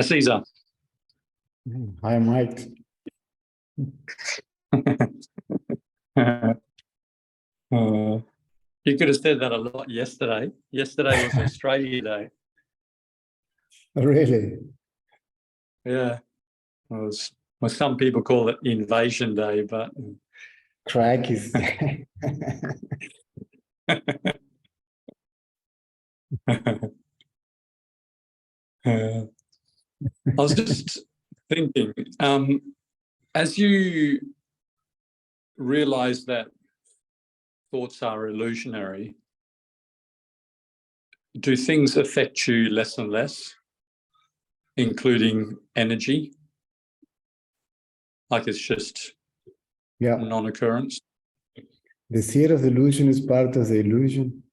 Cesar. Hi, Mike. You could have said that a lot yesterday. Yesterday was Australia Day. Really? Yeah. Well, some people call it Invasion Day, but Crack is. I was just thinking, as you realize that thoughts are illusionary, do things affect you less and less, including energy? Like it's just Yeah. non-occurrence? The seer of the illusion is part of the illusion.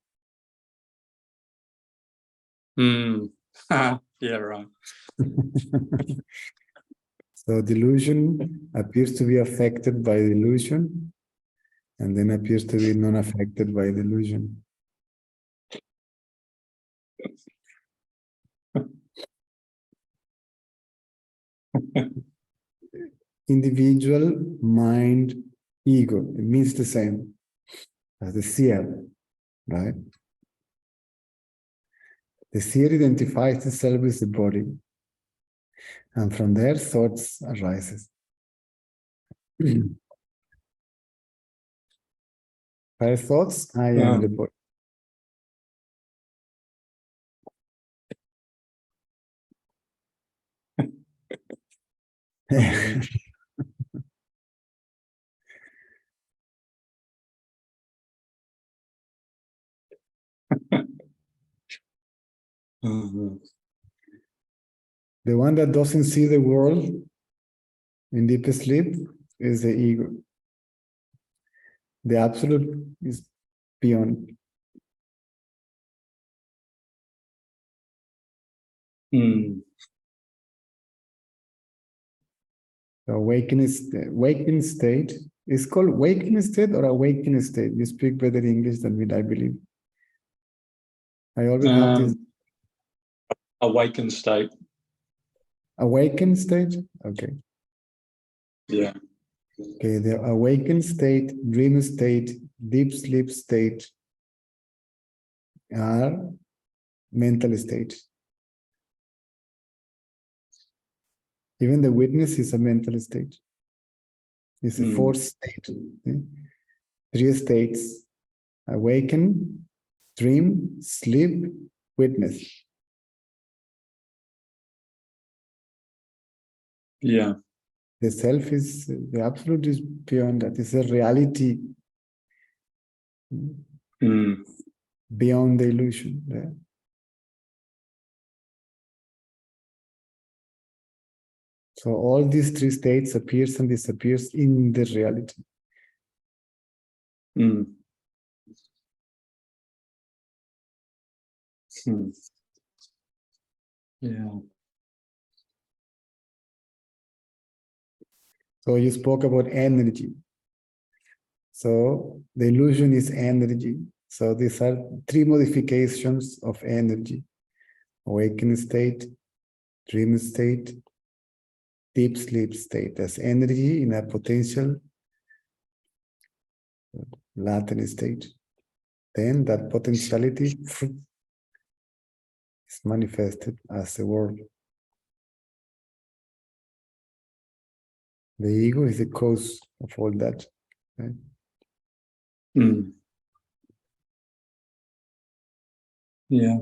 Yeah, right. So the illusion appears to be affected by the illusion, and then appears to be non-affected by the illusion. Individual, mind, ego, it means the same as the seer, right? The seer identifies itself with the body, and from there thoughts arises. By thoughts, I am the body. The one that doesn't see the world in deep sleep is the ego. The absolute is beyond. The awakening state is called awakening state or awakening state. You speak better English than me, I believe. I always have this awakened state. Awakened state? Okay. Yeah. Okay, the awakened state, dream state, deep sleep state are mental states. Even the witness is a mental state. It's a fourth state. Okay? 3 states: awaken, dream, sleep, witness. Yeah. The self is, the absolute is beyond that. It's a reality beyond the illusion. Yeah. So all these 3 states appears and disappears in the reality. Yeah. So you spoke about energy. So the illusion is energy. So these are 3 modifications of energy: awakened state, dream state, deep sleep state. As energy in a potential latent state. Then that potentiality is manifested as the world. The ego is the cause of all that. Right? Yeah.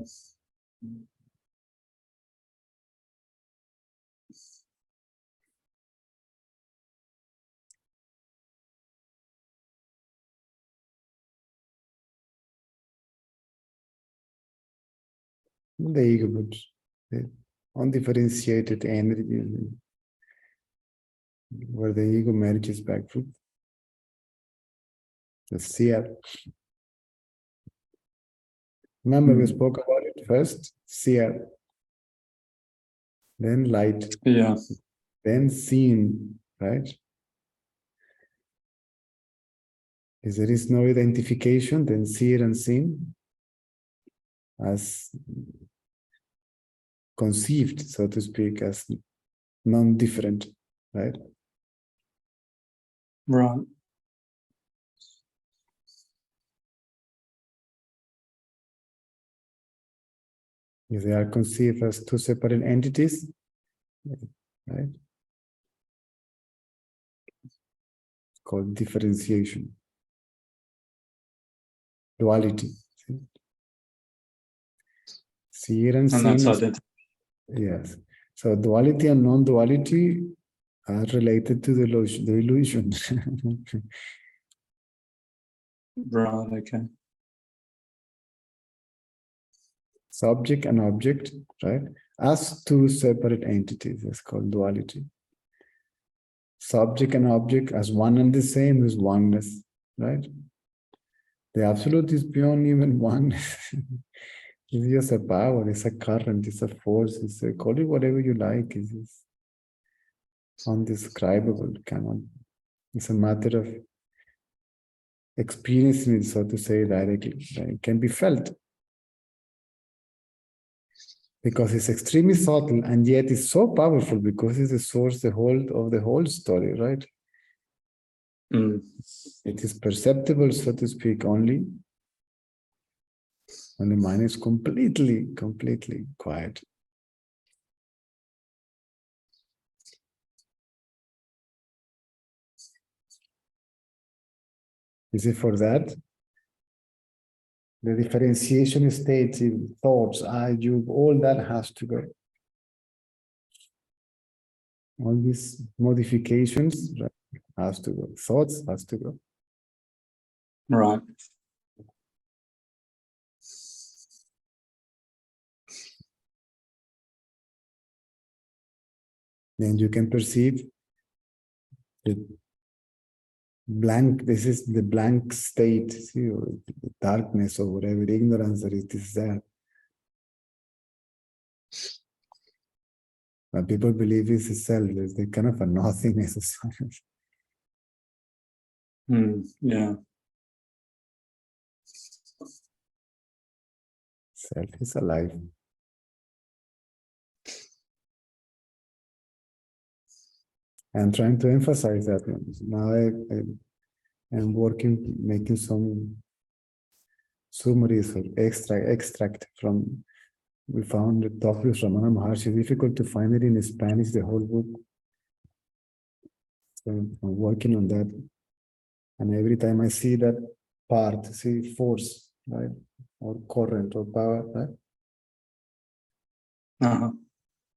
The ego, but the undifferentiated energy, where the ego merges back to the seer. Remember, we spoke about it first: seer, then light, Yeah. then seen, right? If there is no identification, then seer and seen as conceived, so to speak, as non-different, right? Right. If they are conceived as two separate entities, right? It's called differentiation, duality. Seer and And that's seen. identity. Yes. So duality and non-duality are related to the illusion. Right, okay. Subject and object, right? As two separate entities, that's called duality. Subject and object as one and the same is oneness, right? The absolute is beyond even oneness. It's just a power, it's a current, it's a force, call it whatever you like. It's undescribable, it's a matter of experiencing it, so to say, directly. Right? It can be felt. Because it's extremely subtle and yet it's so powerful because it's the source, the whole of the whole story, right? Mm. It is perceptible, so to speak, only when the mind is completely quiet. Is it for that? The differentiation states in thoughts, you, all that has to go. All these modifications, right, has to go. Thoughts has to go. Right. Then you can perceive the blank, this is the blank state, see, or the darkness or whatever, ignorance that it is there. But people believe it's a self, it's the kind of a nothingness. Yeah. Self is alive. I'm trying to emphasize that. Now I am working, making some summaries or extract from, we found the topics from Ramana Maharshi. Difficult to find it in Spanish, the whole book. So I'm working on that. And every time I see that part, see force, right? Or current or power, right? Uh-huh.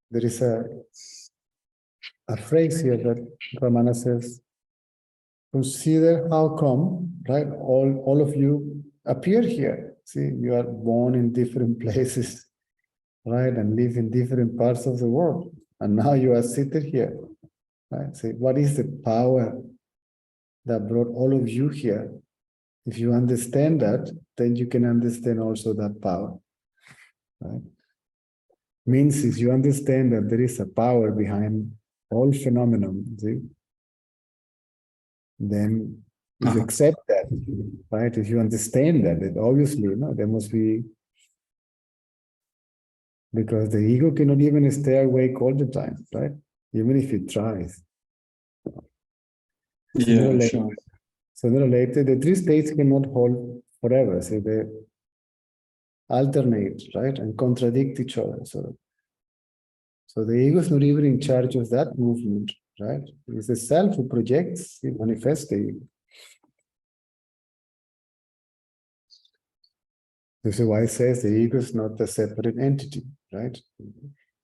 There is a phrase here that Ramana says, consider how come, right? All of you appear here. See, you are born in different places, right? And live in different parts of the world. And now you are seated here, right? See, what is the power that brought all of you here? If you understand that, then you can understand also that power, right? Means if you understand that there is a power behind all phenomenon, see, then if you accept that, right? If you understand that, then obviously, there must be, because the ego cannot even stay awake all the time, right? Even if it tries. Yeah, sure. Sooner or later, the three states cannot hold forever. So they alternate, right? And contradict each other. So the ego is not even in charge of that movement, right? It's the self who projects, it manifests the ego. This is why it says the ego is not a separate entity, right?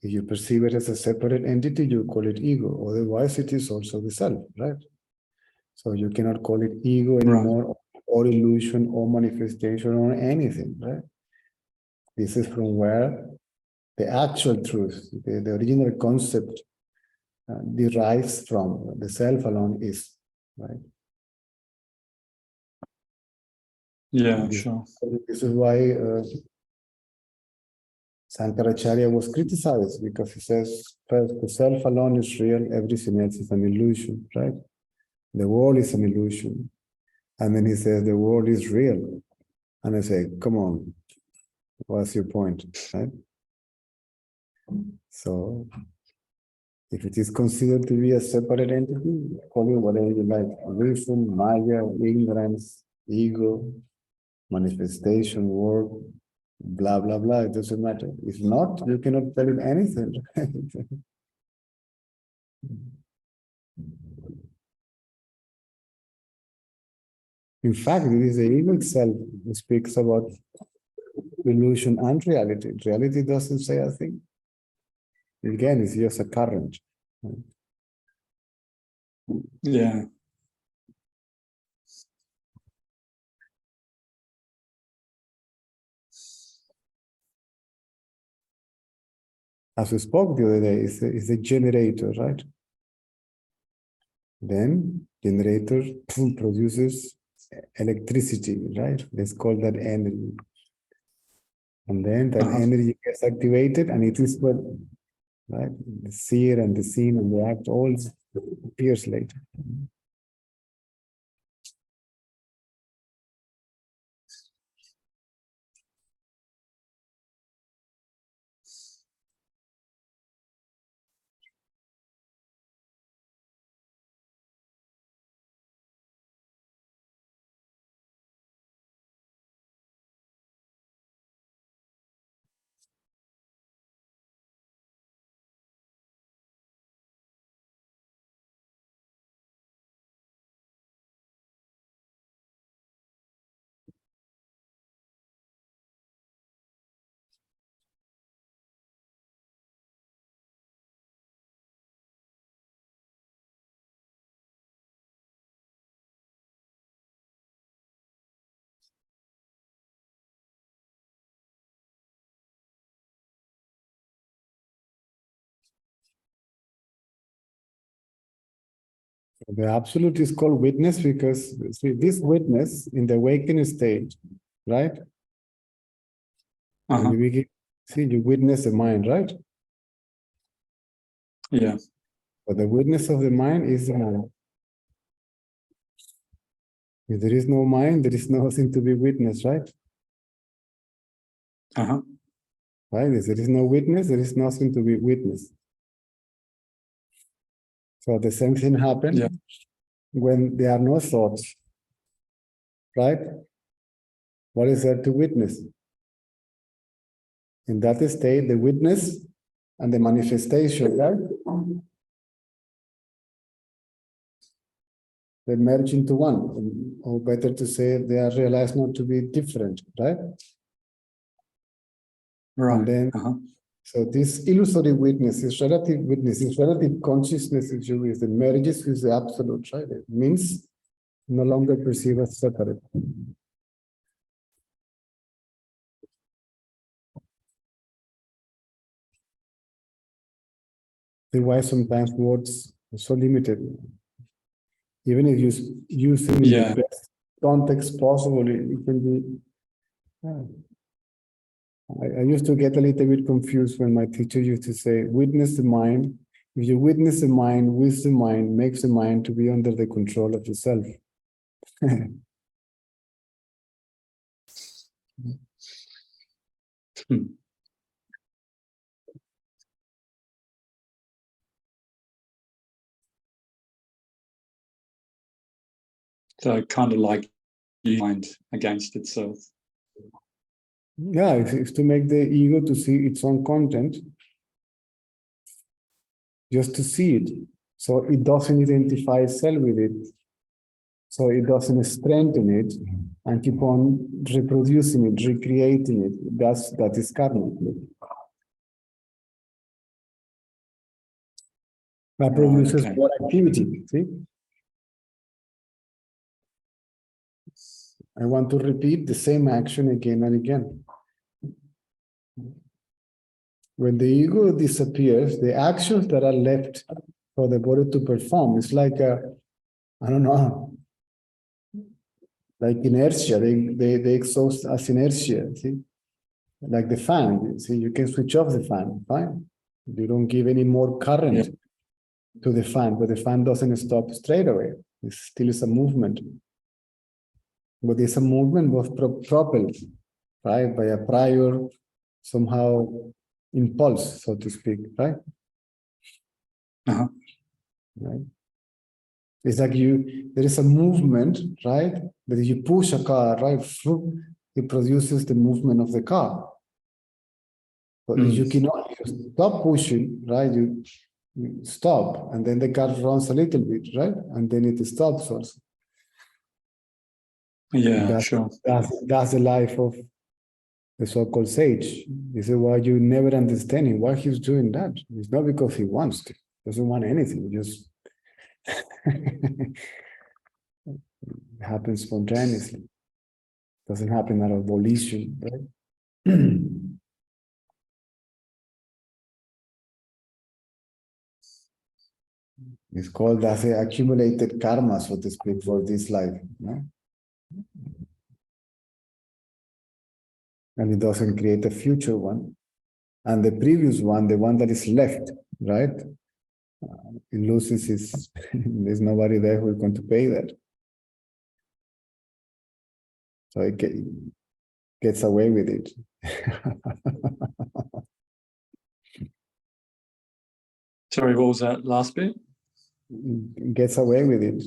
If you perceive it as a separate entity, you call it ego. Otherwise, it is also the self, right? So you cannot call it ego anymore, or illusion, or manifestation, or anything, right? This is from where the actual truth, the original concept derives from. The self alone is, right? Yeah, sure. This is why Sankaracharya was criticized, because he says, first, the self alone is real, everything else is an illusion, right? The world is an illusion. And then he says, the world is real. And I say, come on, what's your point, right? So if it is considered to be a separate entity, call it whatever you like. Reason, Maya, ignorance, ego, manifestation, work, blah, blah, blah. It doesn't matter. If not, you cannot tell it anything. In fact, it is the ego itself who speaks about illusion and reality. Reality doesn't say a thing. Again, it's just a current. Yeah. As we spoke the other day, is a generator, right? Then generator produces electricity, right? Let's call that energy. And then that energy gets activated, and it is what, right? The seer and the seen and the act all appears later. The absolute is called witness because see, this witness in the awakened state, right? When you begin, see, you witness the mind, right? Yeah. But the witness of the mind is the mind. If there is no mind, there is nothing to be witnessed, right? Right? If there is no witness, there is nothing to be witnessed. So the same thing happens when there are no thoughts, right? What is there to witness? In that state, the witness and the manifestation, right? They merge into one, or better to say, they are realized not to be different, right? Right. And then, so this illusory witness, this relative consciousness, if you will, it merges with the absolute, right? It means no longer perceived as separate. That's why sometimes words are so limited. Even if you use them in the best context possible, it can be. I used to get a little bit confused when my teacher used to say, witness the mind. If you witness the mind, with the mind, makes the mind to be under the control of yourself. So kind of like mind against itself. Yeah, it's to make the ego to see its own content, just to see it. So it doesn't identify itself with it. So it doesn't strengthen it and keep on reproducing it, recreating it. That is karma. That produces more activity, see? I want to repeat the same action again and again. When the ego disappears, the actions that are left for the body to perform, it's like I don't know, like inertia. They exhaust as inertia, see? Like the fan, see, you can switch off the fan, fine. You don't give any more current to the fan, but the fan doesn't stop straight away. It still is a movement. But it's a movement was propelled, right, by a prior somehow impulse, so to speak, right? Right. It's like there is a movement, right? That if you push a car, right, it produces the movement of the car. But you cannot stop pushing, right? You stop, and then the car runs a little bit, right? And then it stops also. Yeah, sure. That's the life of the so-called sage. This is why you never understanding why he's doing that. It's not because he wants to. He doesn't want anything. Just it happens spontaneously. Doesn't happen out of volition, right? It's called as a accumulated karma, so to speak, for this life. No? And it doesn't create a future one. And the previous one, the one that is left, right? It loses its, there's nobody there who is going to pay that. So it gets away with it. Sorry, what was that last bit? It gets away with it.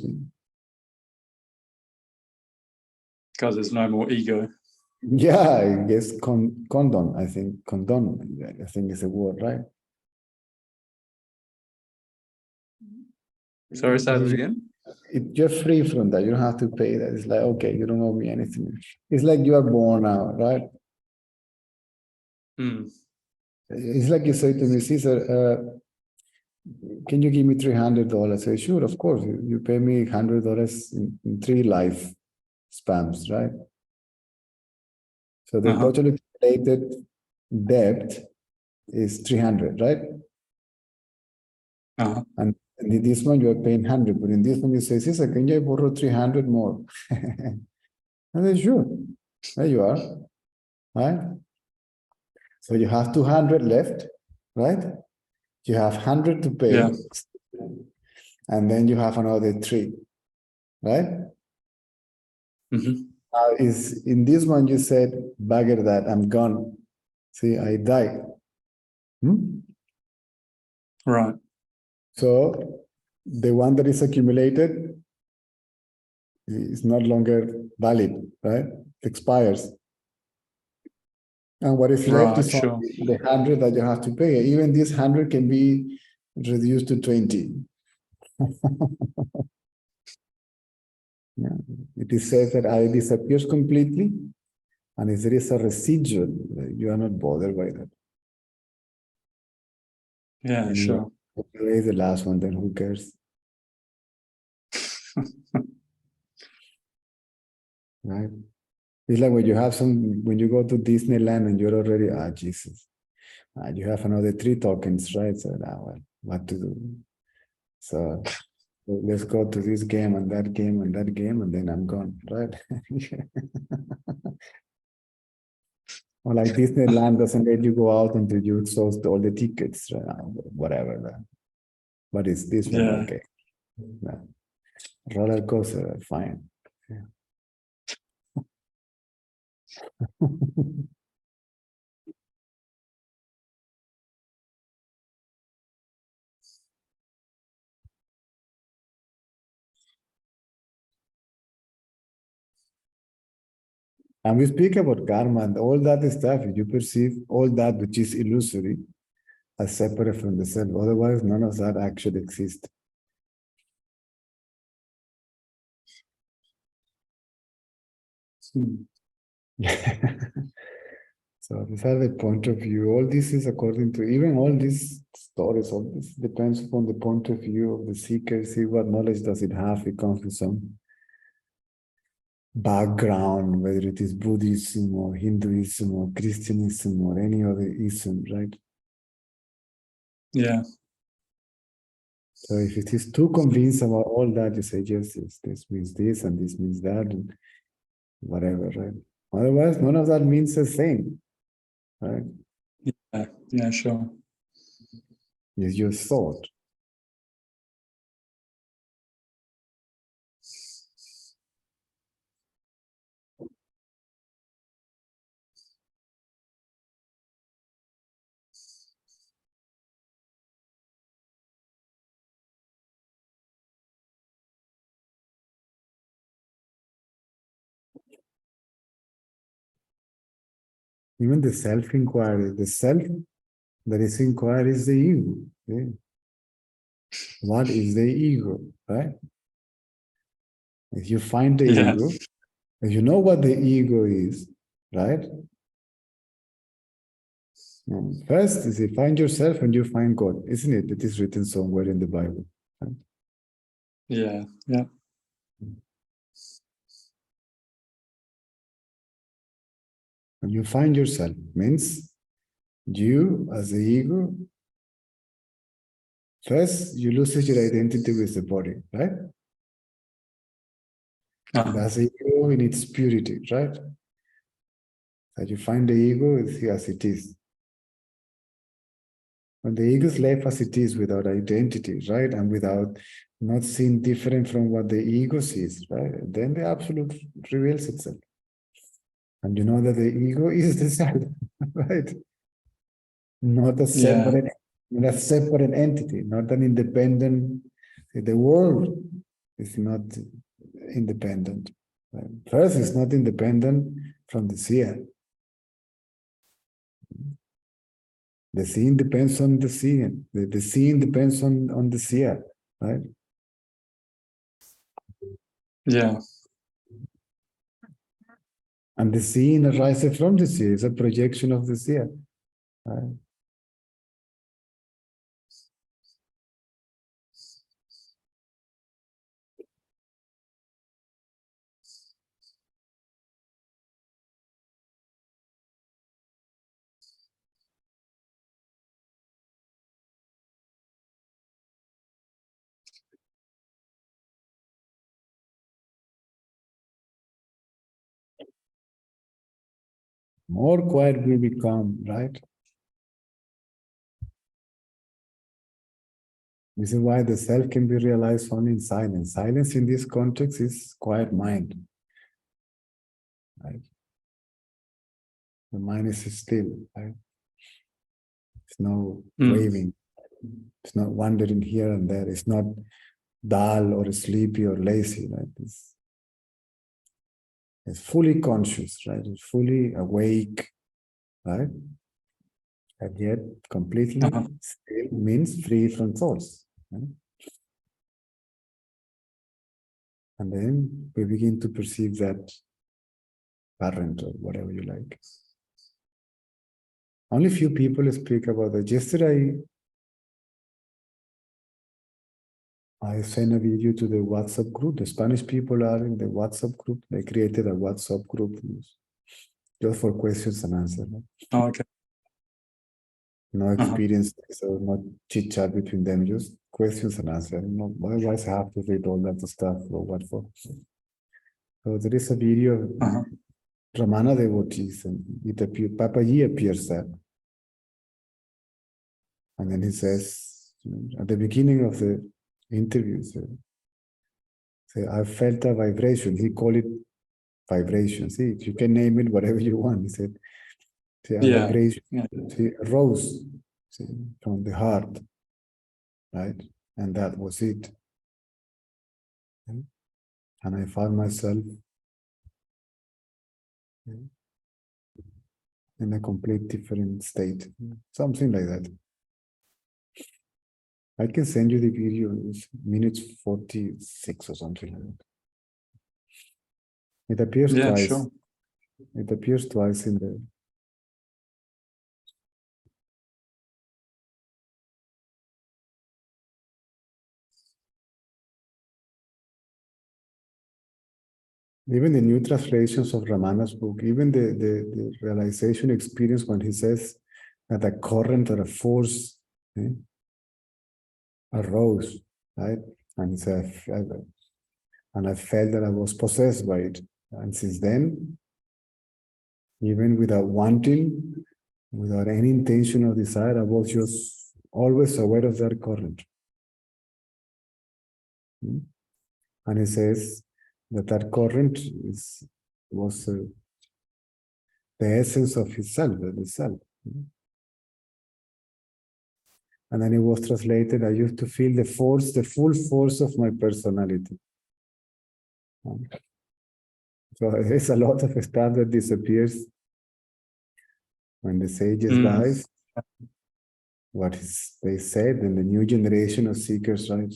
Because there's no more ego. Yeah, it gets condone, I think. Condone, I think is a word, right? Sorry, say that again? You're free from that. You don't have to pay that. It's like, okay, you don't owe me anything. It's like you are born out, right? It's like you say to me, Cesar, can you give me $300? I say, sure, of course. You pay me $100 in 3 life spans, right? So the totally related debt is 300, right? And in this one, you are paying 100. But in this one, you say, Cesar, can you borrow 300 more? And I say, sure. There you are, right? So you have 200 left, right? You have 100 to pay. Yeah. And then you have another 3, right? Is in this one you said, bugger that, I'm gone. See, I died. Right. So the one that is accumulated is not longer valid, right? It expires. And what is left is sure. the 100 that you have to pay. Even this 100 can be reduced to 20. Yeah. It is said that it disappears completely, and if there is a residual, you are not bothered by that. Yeah, and sure. Anyway, the last one, then who cares? Right? It's like when you have when you go to Disneyland and you're already, Jesus, you have another 3 tokens, right? So now, well, what to do? So let's go to this game and that game and that game, and then I'm gone, right? Or like Disneyland doesn't let you go out until you exhaust all the tickets, right? Whatever. But it's this one, okay. Yeah. Roller coaster, fine. Yeah. And we speak about karma and all that stuff. You perceive all that which is illusory as separate from the self. Otherwise, none of that actually exists. So these are the point of view. All this is according to, even all these stories, all this depends upon the point of view of the seeker. See what knowledge does it have. It comes from some background, whether it is Buddhism or Hinduism or Christianism or any other ism, right? Yeah. So if it is too convinced about all that, you say, yes, this means this and this means that and whatever, right? Otherwise, none of that means the same, right? Yeah, sure. It's your thought. Even the self-inquiry, the self that is inquired is the ego. Okay? What is the ego, right? If you find the ego, if you know what the ego is, right? First is you find yourself and you find God, isn't it? It is written somewhere in the Bible. Right? Yeah, yeah. And you find yourself means you as the ego, first you lose your identity with the body, right? That's the ego in its purity, right? That you find the ego as it is. When the ego is left as it is without identity, right? And without not seeing different from what the ego sees, right? Then the absolute reveals itself. And you know that the ego is the self, right? Not a separate, not a separate entity, not an independent. The world is not independent. Right? First, it's not independent from the seer. The seeing depends on the seeing. The seeing depends on the seer, right? Yeah. And the seeing arises from the seer. It's a projection of the seer, right? More quiet we become, right? This is why the self can be realized only in silence. Silence in this context is quiet mind, right? The mind is still, right? It's no waving. It's not wandering here and there. It's not dull or sleepy or lazy, right? It's fully conscious, right? It's fully awake, right? And yet completely still means free from thoughts. Right? And then we begin to perceive that current or whatever you like. Only few people speak about that. Yesterday, I sent a video to the WhatsApp group. The Spanish people are in the WhatsApp group. They created a WhatsApp group just for questions and answers. Right? Oh, okay. No experience, so no chit chat between them, just questions and answers. No, otherwise, I have to read all that stuff or what for. So there is a video of Ramana devotees, and Papaji appears there. And then he says, at the beginning of the interview, say, I felt a vibration. He called it vibration. See, you can name it whatever you want. He said, see, a vibration, see, a rose, see, from the heart, right? And that was it. And I found myself in a complete different state, something like that. I can send you the video, it's minutes 46 or something like that. It appears twice. Sure. It appears twice in the... Even the new translations of Ramana's book, even the realization experience when he says that a current or a force arose, right? And he said, and I felt that I was possessed by it. And since then, even without wanting, without any intention or desire, I was just always aware of that current. And he says that current was the essence of his self, the self. And then it was translated, I used to feel the force, the full force of my personality. So there's a lot of stuff that disappears When the sages dies, what is they said, and the new generation of seekers, right?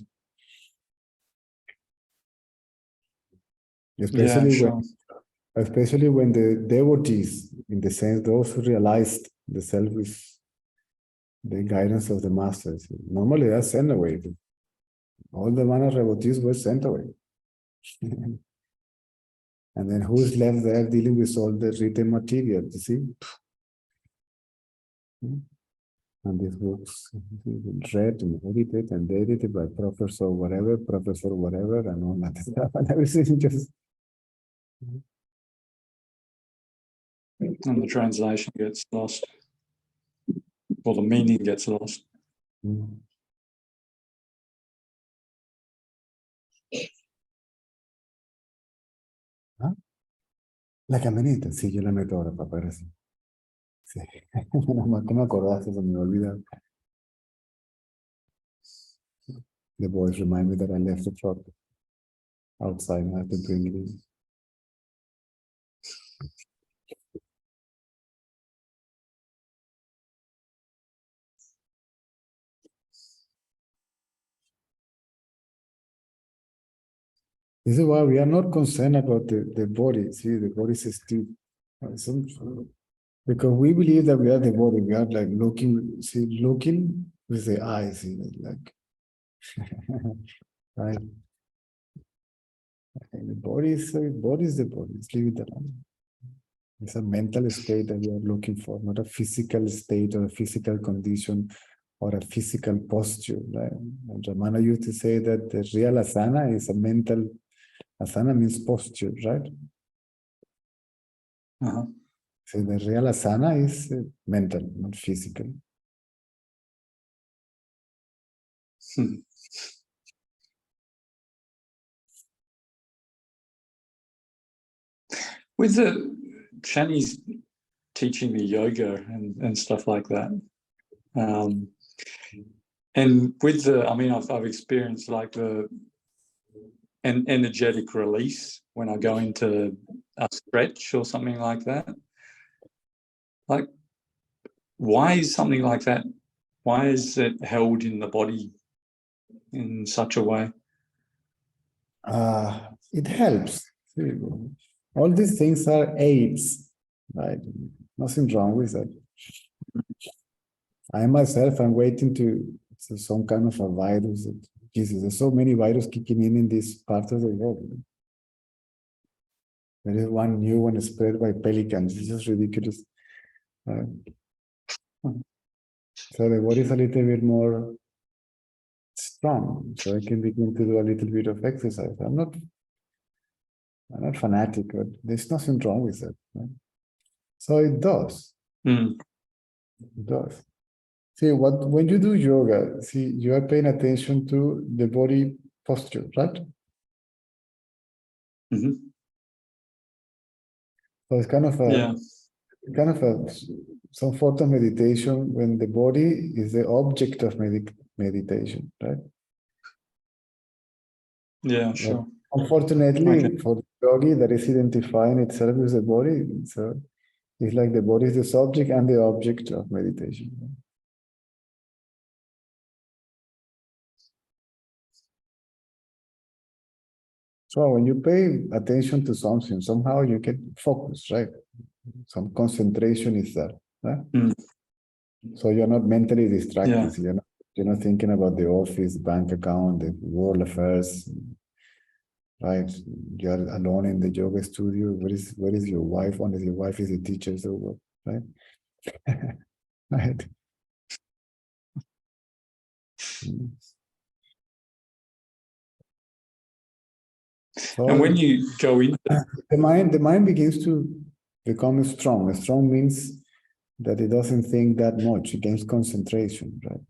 Especially when the devotees, in the sense those who realized the self is the guidance of the masters, normally they're sent away. All the Vana devotees were sent away. And then who's left there dealing with all the written material, you see? And these books read and edited and edited by professor whatever, and all that stuff, and everything just... And the translation gets lost, or the meaning gets lost. ¿Ah? La camioneta, sí, yo la meto ahora para ver así. Sí. ¿Cómo me acordaste? Se me olvidó. The boys remind me that I left the truck outside and I have to bring it in. This is why we are not concerned about the body. See, the body is still because we believe that we are the body. We are like looking with the eyes, see, like right. And the body is the body. Let's leave it alone. It's a mental state that we are looking for, not a physical state or a physical condition or a physical posture. Right? And Ramana used to say that the real asana is a mental. Asana means posture, right? So the real asana is mental, not physical. With the Shani's teaching the yoga and stuff like that, and with the, I mean, I've experienced like an energetic release when I go into a stretch or something like that. Like, why is something like that? Why is it held in the body in such a way? It helps. All these things are aids, right? Nothing wrong with that. I myself am waiting to some kind of a virus. Jesus, there's so many viruses kicking in this part of the world. There is one new one spread by pelicans. It's just ridiculous. So the body is a little bit more strong, so I can begin to do a little bit of exercise. I'm not fanatic, but there's nothing wrong with that. Right? So it does. It does. See, when you do yoga, see, you are paying attention to the body posture, right? So it's kind of some form of meditation when the body is the object of meditation, right? Yeah, sure. But unfortunately, for the yogi that is identifying itself with the body, so it's like the body is the subject and the object of meditation. Right? So when you pay attention to something, somehow you get focused, right? Some concentration is there. Right? So you're not mentally distracted. Yeah. You're not thinking about the office, bank account, the world affairs, right? You're alone in the yoga studio. Where is your wife? Unless your wife is a teacher, so what, right? Right. So and when you go in, the mind begins to become strong. Strong means that it doesn't think that much. It gains concentration, right?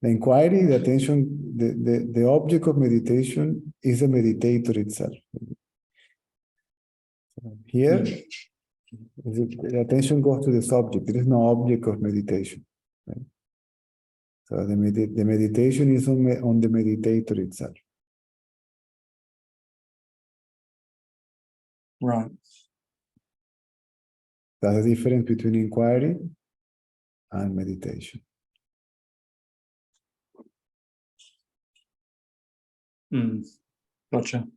The inquiry, the attention, the object of meditation is the meditator itself. So here, the attention goes to the subject. There is no object of meditation. Right? So the meditation is on the meditator itself. Right. That's the difference between inquiry and meditation. Gotcha.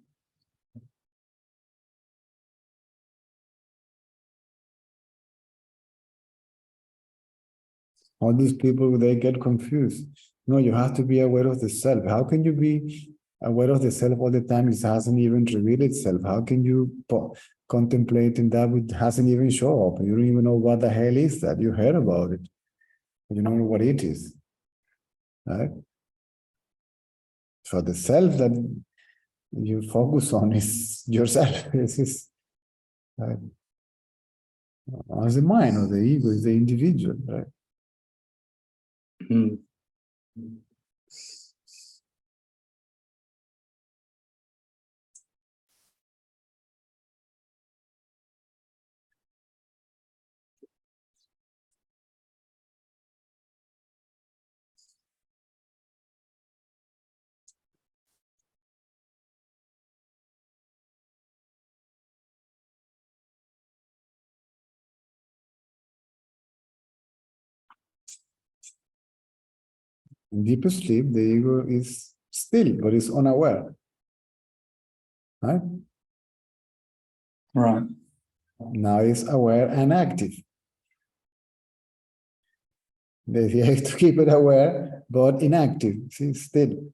All these people, they get confused. No, you have to be aware of the self. How can you be aware of the self all the time? It hasn't even revealed itself. How can you contemplate in that which hasn't even shown up? You don't even know what the hell is that. You heard about it. You don't know what it is. Right? So the self that you focus on is yourself. This is right? As the mind or the ego is the individual, right? Mm. In deep sleep, the ego is still, but it's unaware. Right? Right. Now it's aware and active. The idea is to keep it aware, but inactive. See, still.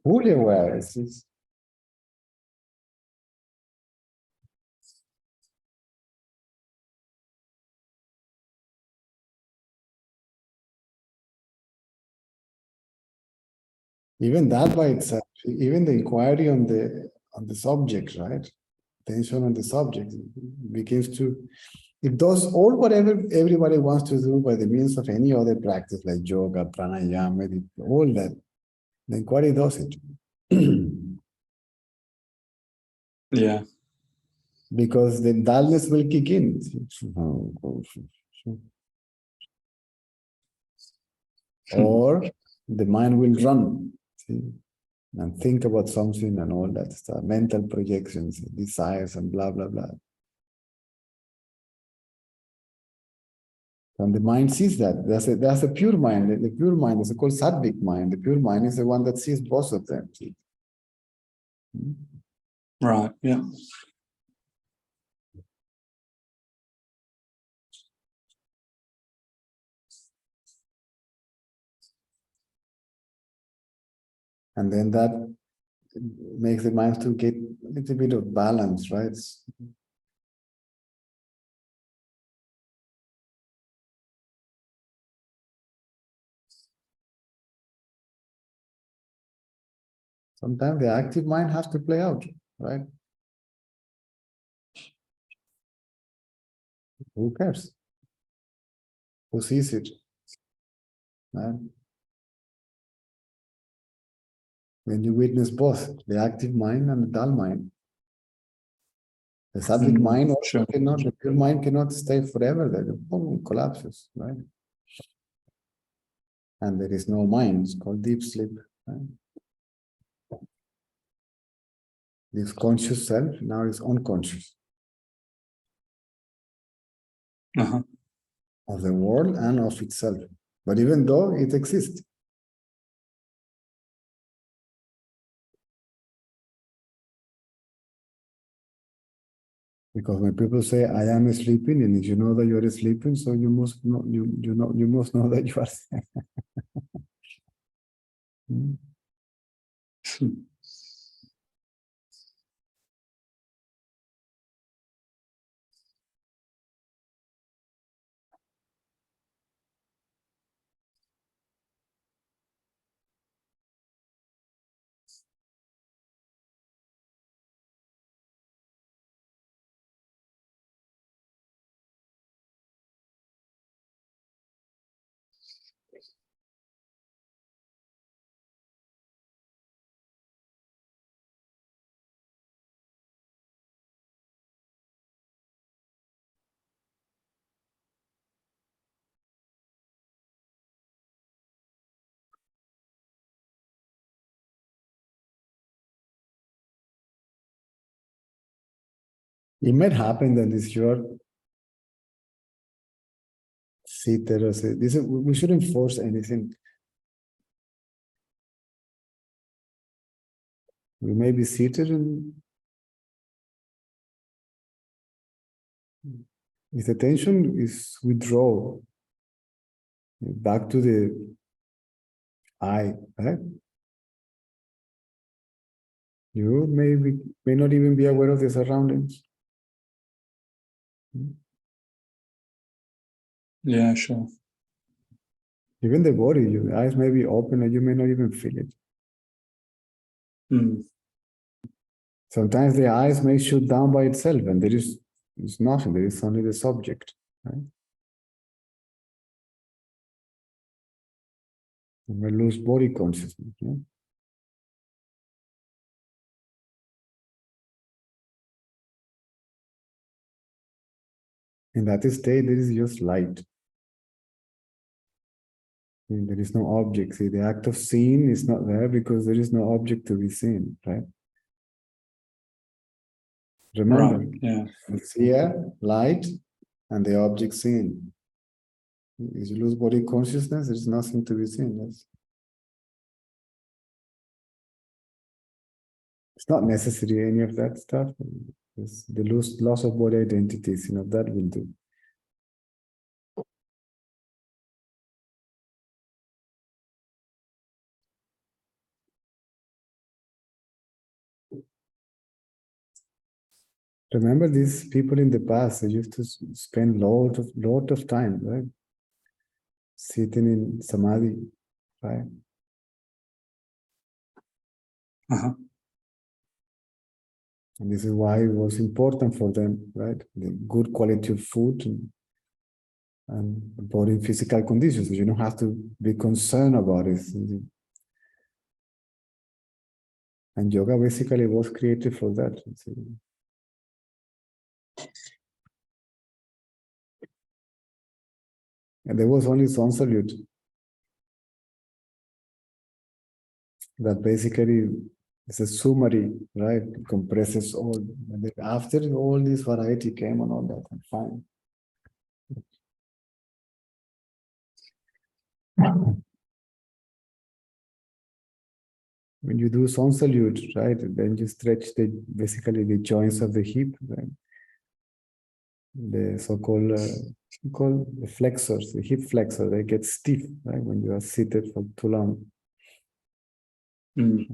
Fully aware. Even that by itself, even the inquiry on the subject, right? Attention on the subject begins to, it does all whatever everybody wants to do by the means of any other practice like yoga, pranayama, all that. The inquiry does it. Yeah. Because the dullness will kick in. Or the mind will run, see, and think about something and all that stuff, mental projections, desires, and blah, blah, blah. And the mind sees that. That's a pure mind. The pure mind is called sattvic mind. The pure mind is the one that sees both of them. See? Right. Yeah. And then that makes the mind to get a little bit of balance, right? Sometimes the active mind has to play out, right? Who cares? Who sees it? Right? When you witness both, the active mind and the dull mind. The sattvic mind also Sure. cannot, the pure mind cannot stay forever there. The boom collapses, right? And there is no mind, it's called deep sleep. Right? This conscious self now is unconscious Uh-huh. of the world and of itself. But even though it exists, because when people say I am sleeping, and if you know that you are sleeping, so you must know you must know that you are. It might happen that if you're seated or say, we shouldn't force anything. We may be seated and if the attention is withdraw back to the eye, right? You may not even be aware of the surroundings. Yeah, sure. Even the body, your eyes may be open and you may not even feel it. Mm. Sometimes the eyes may shut down by itself and there is nothing, there is only the subject. Right? You may lose body consciousness. Yeah? In that state, there is just light. And there is no object. See, the act of seeing is not there because there is no object to be seen, right? Remember, Right, yeah. it's here, light, and the object seen. As you lose body consciousness, there's nothing to be seen. It's not necessary, any of that stuff. It's the loss of body identities, that will do. Remember these people in the past, they used to spend lot of time, right? Sitting in samadhi, right? Uh-huh. And this is why it was important for them, right? The good quality of food and body physical conditions. So you don't have to be concerned about it. And yoga basically was created for that. And there was only one salute that basically is a summary, right? It compresses all. And then after all this variety came and all that, and fine. When you do sun salute, right, then you stretch basically the joints of the hip, right? The so-called the flexors, the hip flexors, they get stiff, right, when you are seated for too long. Mm.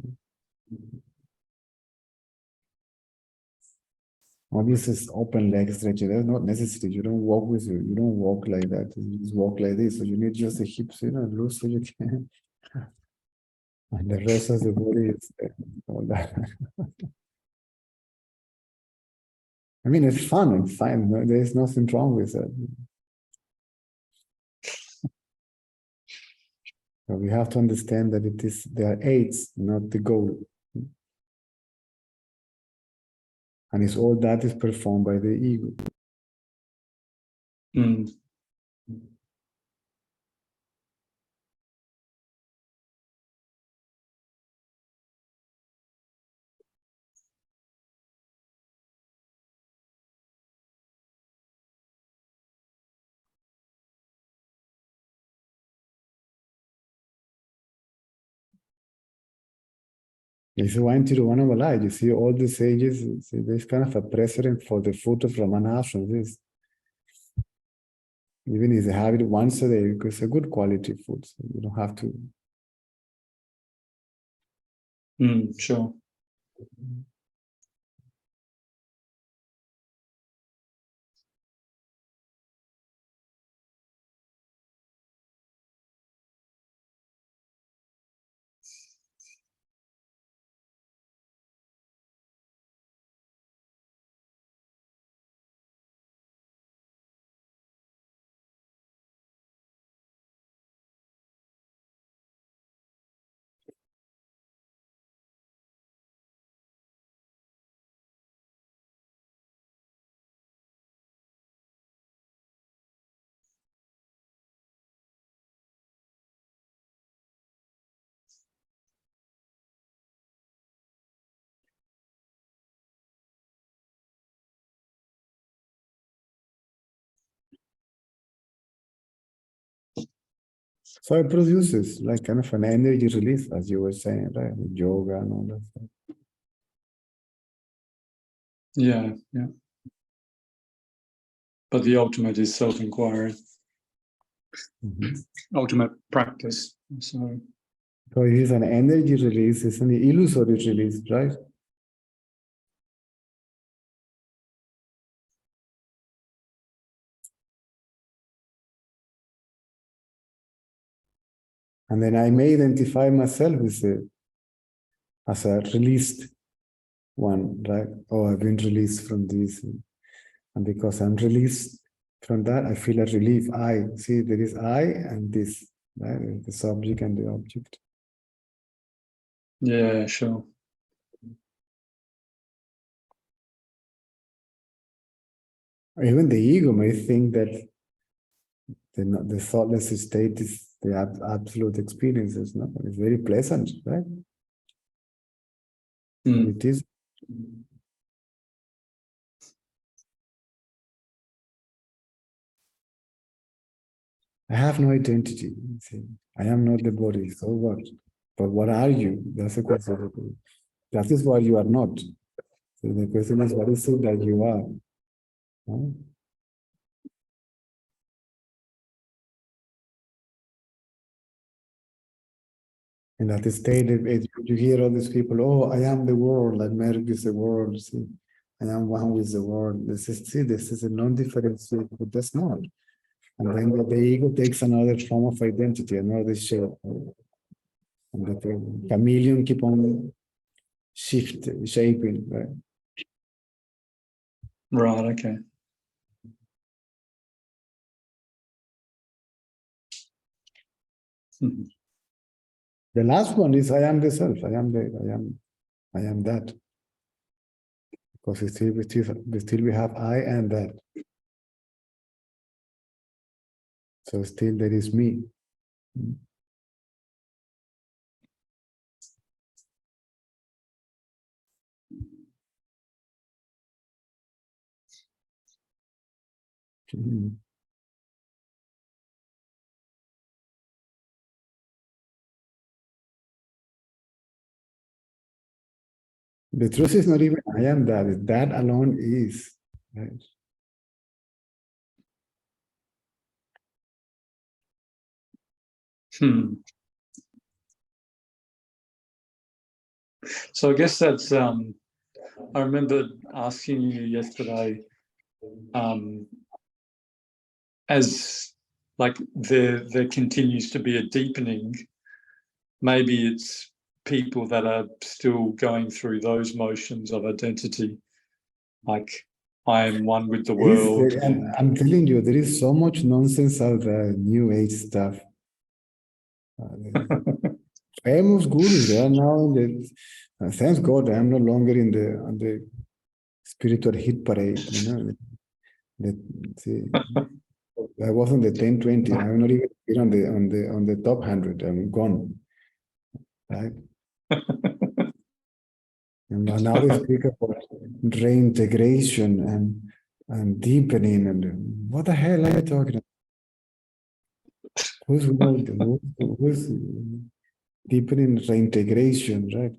Obviously, it's open leg stretching. That's not necessary. You don't walk like that. You just walk like this. So you need just the hips, loose so you can. And the rest of the body is all that. I mean, it's fun and fine. No, there's nothing wrong with that. So we have to understand that they are aids, not the goal. And it's all that is performed by the ego. Mm. This is why in Tiruvannamalai, you see all the sages, there's kind of a precedent for the food of Ramana ashram. Even if they have it once a day, because it's a good quality food. So you don't have to. Sure. So it produces like kind of an energy release, as you were saying, right? Yoga and all that stuff. Yeah, yeah. But the ultimate is self-inquiry, ultimate practice. So it is an energy release, it's an illusory release, right? And then I may identify myself as a released one, right? Oh, I've been released from this. And because I'm released from that, I feel a relief. I see there is I and this, right? The subject and the object. yeah, sure. Even the ego may think that the thoughtless state is the absolute experiences. No, it's very pleasant, right? Mm. It is. I have no identity. See, I am not the body. So what? But what are you? That's the question. That is what you are not. So the question is, what is it that you are? Huh? In that state, you hear all these people, oh, I am the world, like Merck is the world. See, I am one with the world. This is a non-differentiated, but that's not. And then the ego takes another form of identity, another shape. And the chameleon keep on shaping, right? Right, okay. Mhm. The last one is I am the self. I am that. Because we still have I and that. So still there is me. Mhm. The truth is not even I am that. That alone is. Right? Hmm. So I guess that's I remember asking you yesterday, as like there continues to be a deepening, maybe it's people that are still going through those motions of identity, like I am one with the world. And I'm telling you, there is so much nonsense out there, new age stuff. Famous gurus, they are now thanks God I'm no longer on the spiritual hit parade, you know. See, I was on the 10-20. I'm not even on the top 100. I'm gone. Right? And now they speak about reintegration and deepening and what the hell are you talking about? Who's deepening reintegration, right?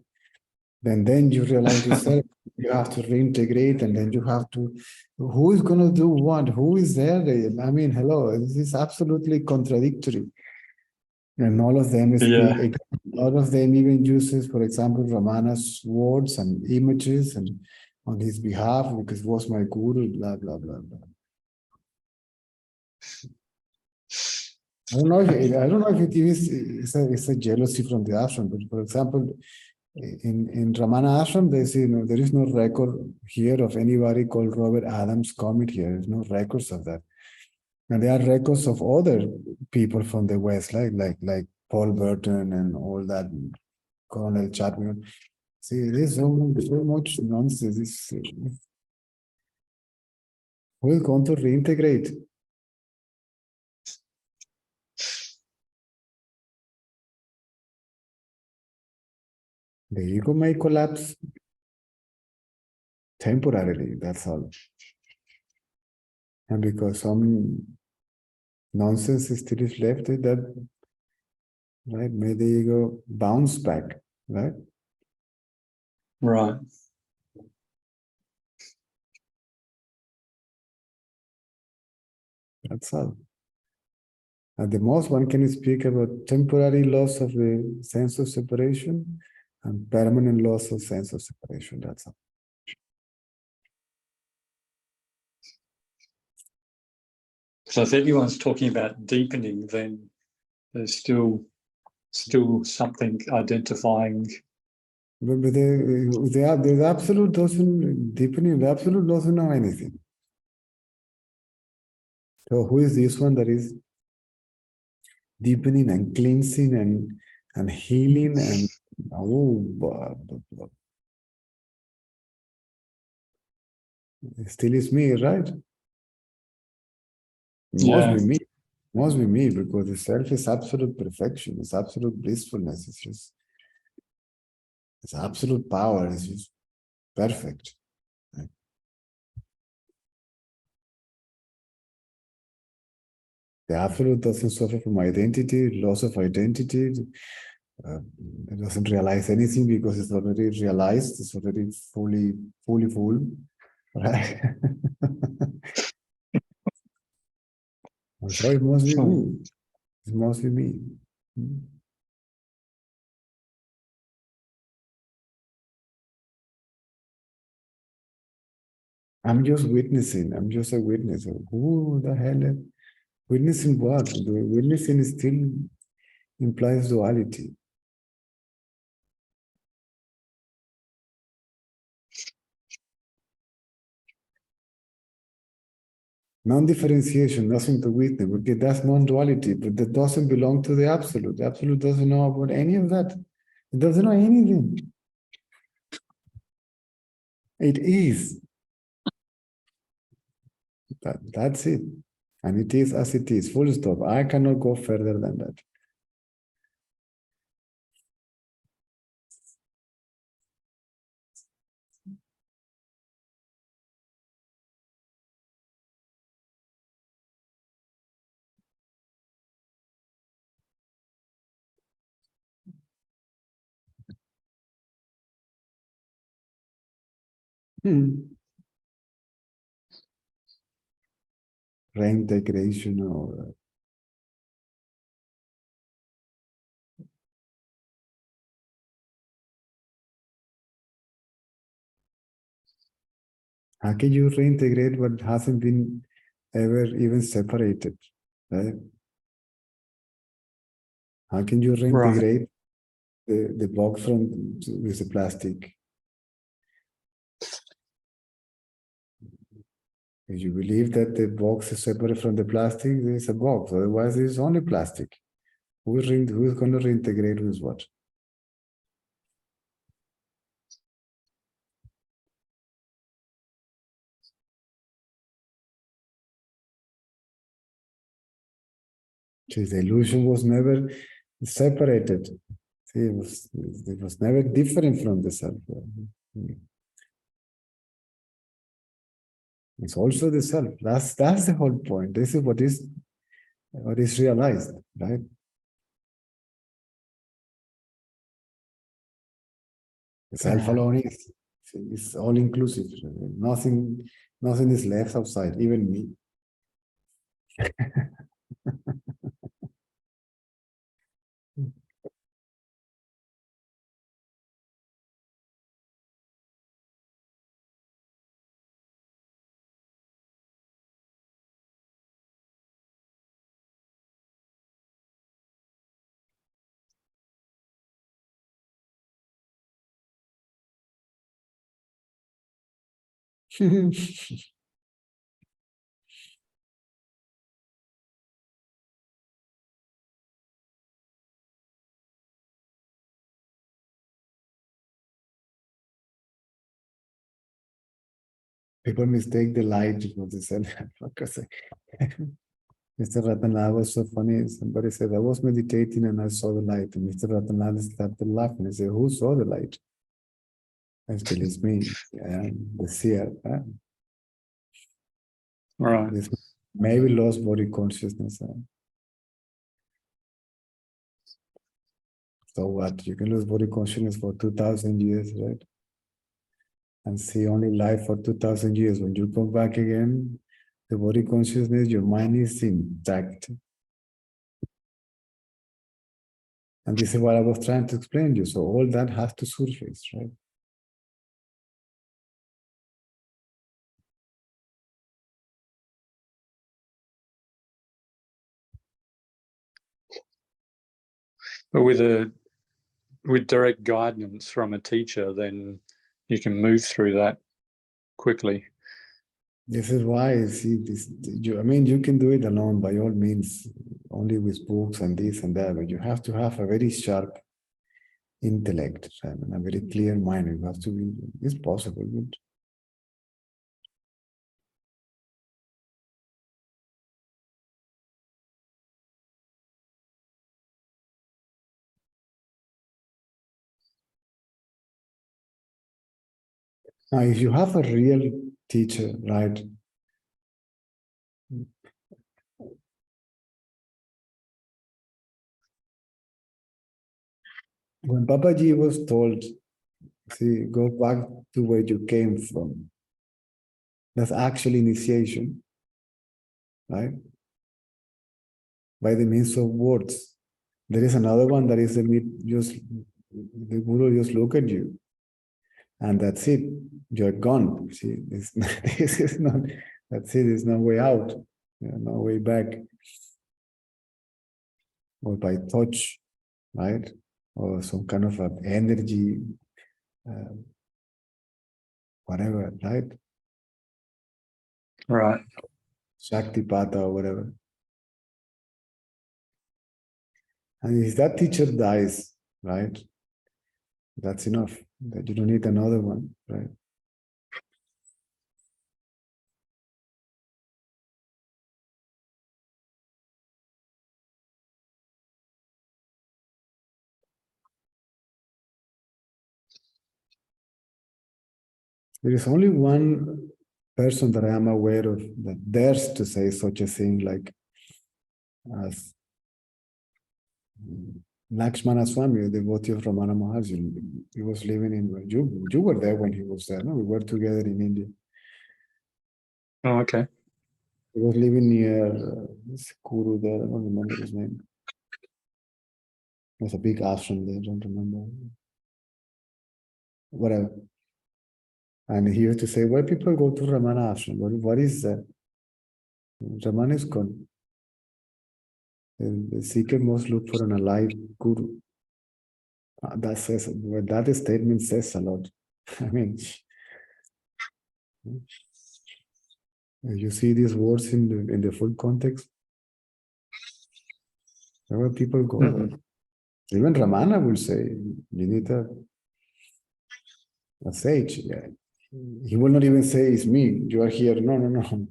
Then you realize yourself, you have to reintegrate, and then you have to, who is going to do what? Who is there? I mean, hello, this is absolutely contradictory. And all of them speak, all of them even uses, for example, Ramana's words and images and on his behalf, because he was my guru, blah, blah, blah, blah. I don't know if it is it's a jealousy from the ashram, but for example, in Ramana ashram, they say, no, there is no record here of anybody called Robert Adams commit here. There's no records of that. And there are records of other people from the West, like Paul Burton and all that, Colonel Chapman. See, there's so much nonsense. We're going to reintegrate. The ego may collapse temporarily, that's all. And because some nonsense still is left, that right? May the ego bounce back, right? Right. That's all. At the most, one can speak about temporary loss of the sense of separation and permanent loss of sense of separation. That's all. So if everyone's talking about deepening, then there's still something identifying. But the absolute doesn't deepening. The absolute doesn't know anything. So who is this one that is deepening and cleansing and healing and it still is me, right? Must be me. Must be me, because the self is absolute perfection, it's absolute blissfulness, it's absolute power, it's just perfect. Right? The absolute doesn't suffer from identity, loss of identity. It doesn't realize anything because it's already realized, it's already fully full, right? So it must be me. It must be me. I'm just witnessing. I'm just a witness. Who the hell? Witnessing what? The witnessing still implies duality. Non-differentiation, nothing to witness, because that's non-duality, but that doesn't belong to the absolute. The absolute doesn't know about any of that. It doesn't know anything. It is. That's it. And it is as it is, full stop. I cannot go further than that. Reintegration or how can you reintegrate what hasn't been ever even separated, right? How can you reintegrate the box with the plastic? If you believe that the box is separate from the plastic, there is a box. Otherwise, there is only plastic. Who is going to reintegrate with what? See, the illusion was never separated. See, it was never different from the self. It's also the self. That's the whole point. This is what is realized, right? The self alone is all inclusive. Nothing is left outside, even me. People mistake the light for the self. Mr. Ratanlal was so funny. Somebody said, I was meditating and I saw the light. And Mr. Ratanlal started laughing. He said, who saw the light? I said, it's me, the seer. Right. This maybe lost body consciousness. So what? You can lose body consciousness for 2000 years, right? And see only life for 2000 years. When you come back again, the body consciousness, your mind is intact. And this is what I was trying to explain to you. So all that has to surface, right? But with direct guidance from a teacher, then you can move through that quickly. This is why, see, I mean, you can do it alone by all means, only with books and this and that, but you have to have a very sharp intellect and a very clear mind. You have to be, it's possible. But now, if you have a real teacher, right? When Babaji was told, see, go back to where you came from, that's actually initiation, right? By the means of words. There is another one that is the Guru just look at you, and that's it. You're gone. See, this is not. That's it. There's no way out. No way back. Or by touch, right? Or some kind of an energy, whatever, right? Right. Shaktipata or whatever. And if that teacher dies, right? That's enough. That you don't need another one, right? There is only one person that I am aware of that dares to say such a thing like as Lakshmana Swami, a devotee of Ramana Maharshi. He was living in, you were there when he was there, no? We were together in India. Oh, okay. He was living near this Kuru there, I don't remember his name. There's a big ashram there, I don't remember. Whatever. And he used to say, why people go to Ramana ashram? What is that? Ramana is gone. The seeker must look for an alive guru. That statement says a lot. I mean, you see these words in the full context. Wherever people go, even Ramana will say, you need a sage. Yeah. He will not even say, it's me, you are here. No, no, no.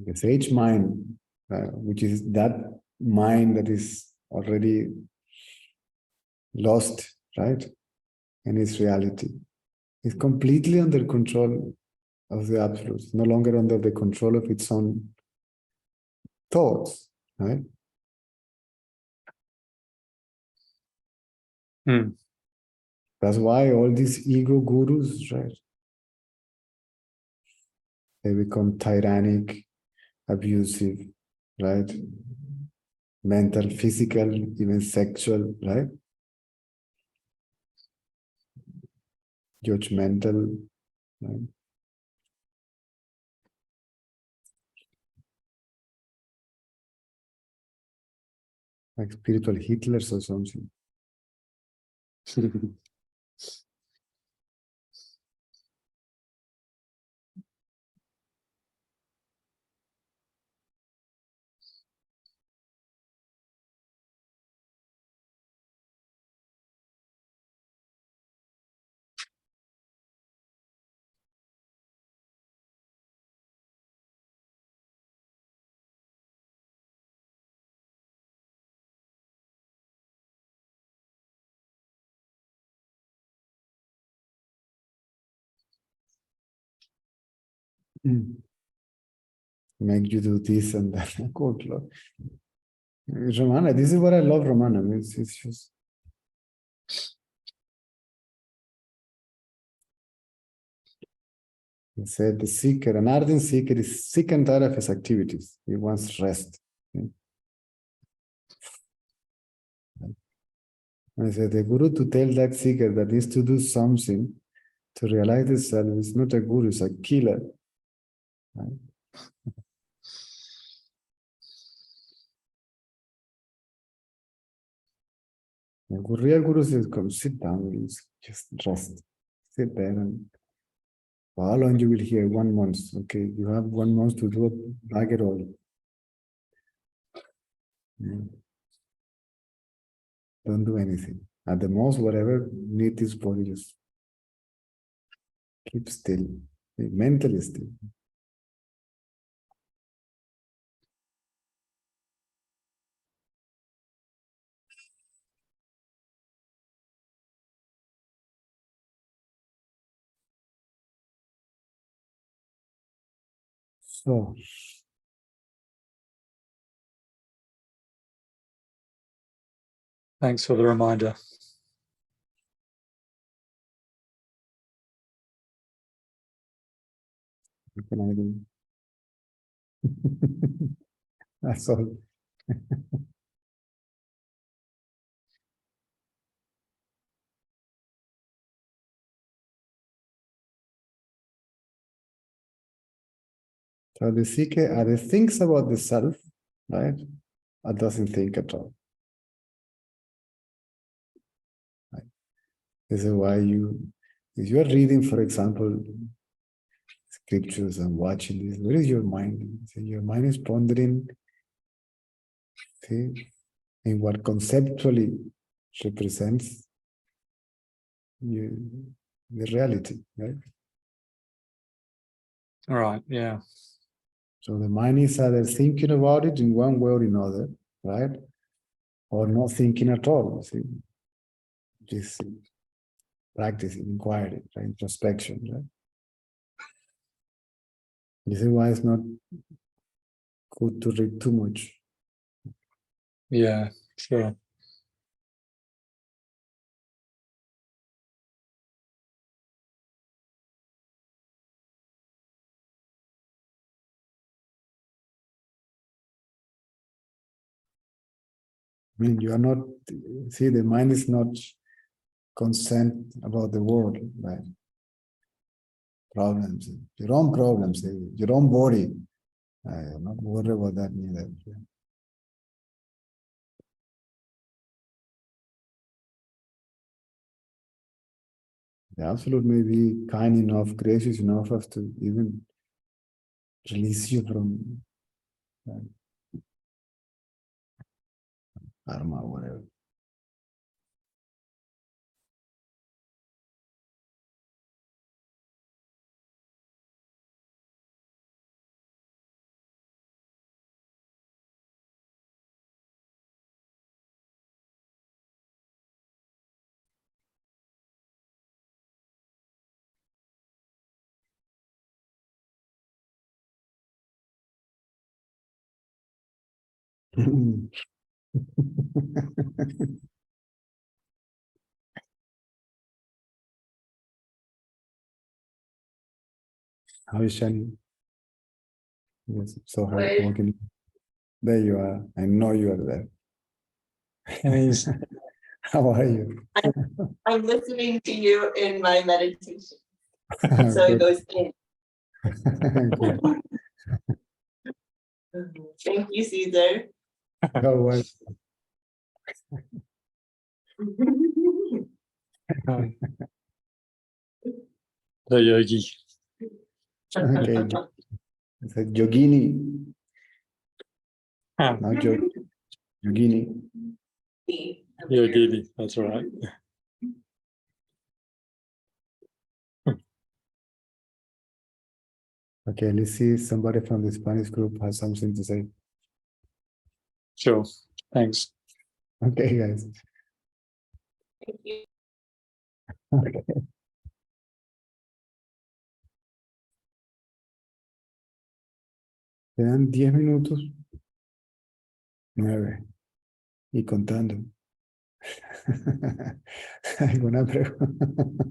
The sage mind, which is that mind that is already lost, right, in its reality, is completely under control of the absolute, no longer under the control of its own thoughts, right? That's why all these ego gurus, right, they become tyrannic, abusive, right? Mental, physical, even sexual, right? Judgmental, right? Like spiritual Hitlers or something. make you do this and that. Good Lord. Ramana, this is what I love, Ramana. It's just. He said the seeker, an ardent seeker, is sick and tired of his activities. He wants rest. And I said, the guru to tell that seeker that he is to do something to realize the self is not a guru, it's a killer. Right? The real guru says, come sit down, just rest. Sit there and for how long you will hear? 1 month. Okay, you have 1 month to do a bag it all. Yeah. Don't do anything. At the most, whatever need this body, just keep still, be mentally still. So, Thanks for the reminder. what can I do? That's all. So the seeker either thinks about the self, right, or doesn't think at all. Right? This is why if you are reading, for example, scriptures and watching this, where is your mind? So your mind is pondering, see, in what conceptually represents the reality, right? All right, yeah. So the mind is either thinking about it in one way or another, right? Or not thinking at all, see? Just practicing, inquiry, right? Introspection, right? This is why it's not good to read too much. Yeah, sure. I mean, you are not, see, the mind is not concerned about the world, right? Problems, your own problems, your own body. I'm not worried about that neither. The absolute may be kind enough, gracious enough as to even release you from karma or whatever. How is Shani? Yes, so her walking. There you are. I know you are there. And he's How are you? I'm listening to you in my meditation. So Good. it goes in. Good. Thank you, Caesar. How was the yogi. okay? It's a yogini, Ah, not yogini. yogini, that's right. Okay, let's see if somebody from the Spanish group has something to say. Sure, thanks. Okay, guys. Thank you. Okay. Quedan 10 minutos. 9. Y contando. ¿Alguna pregunta?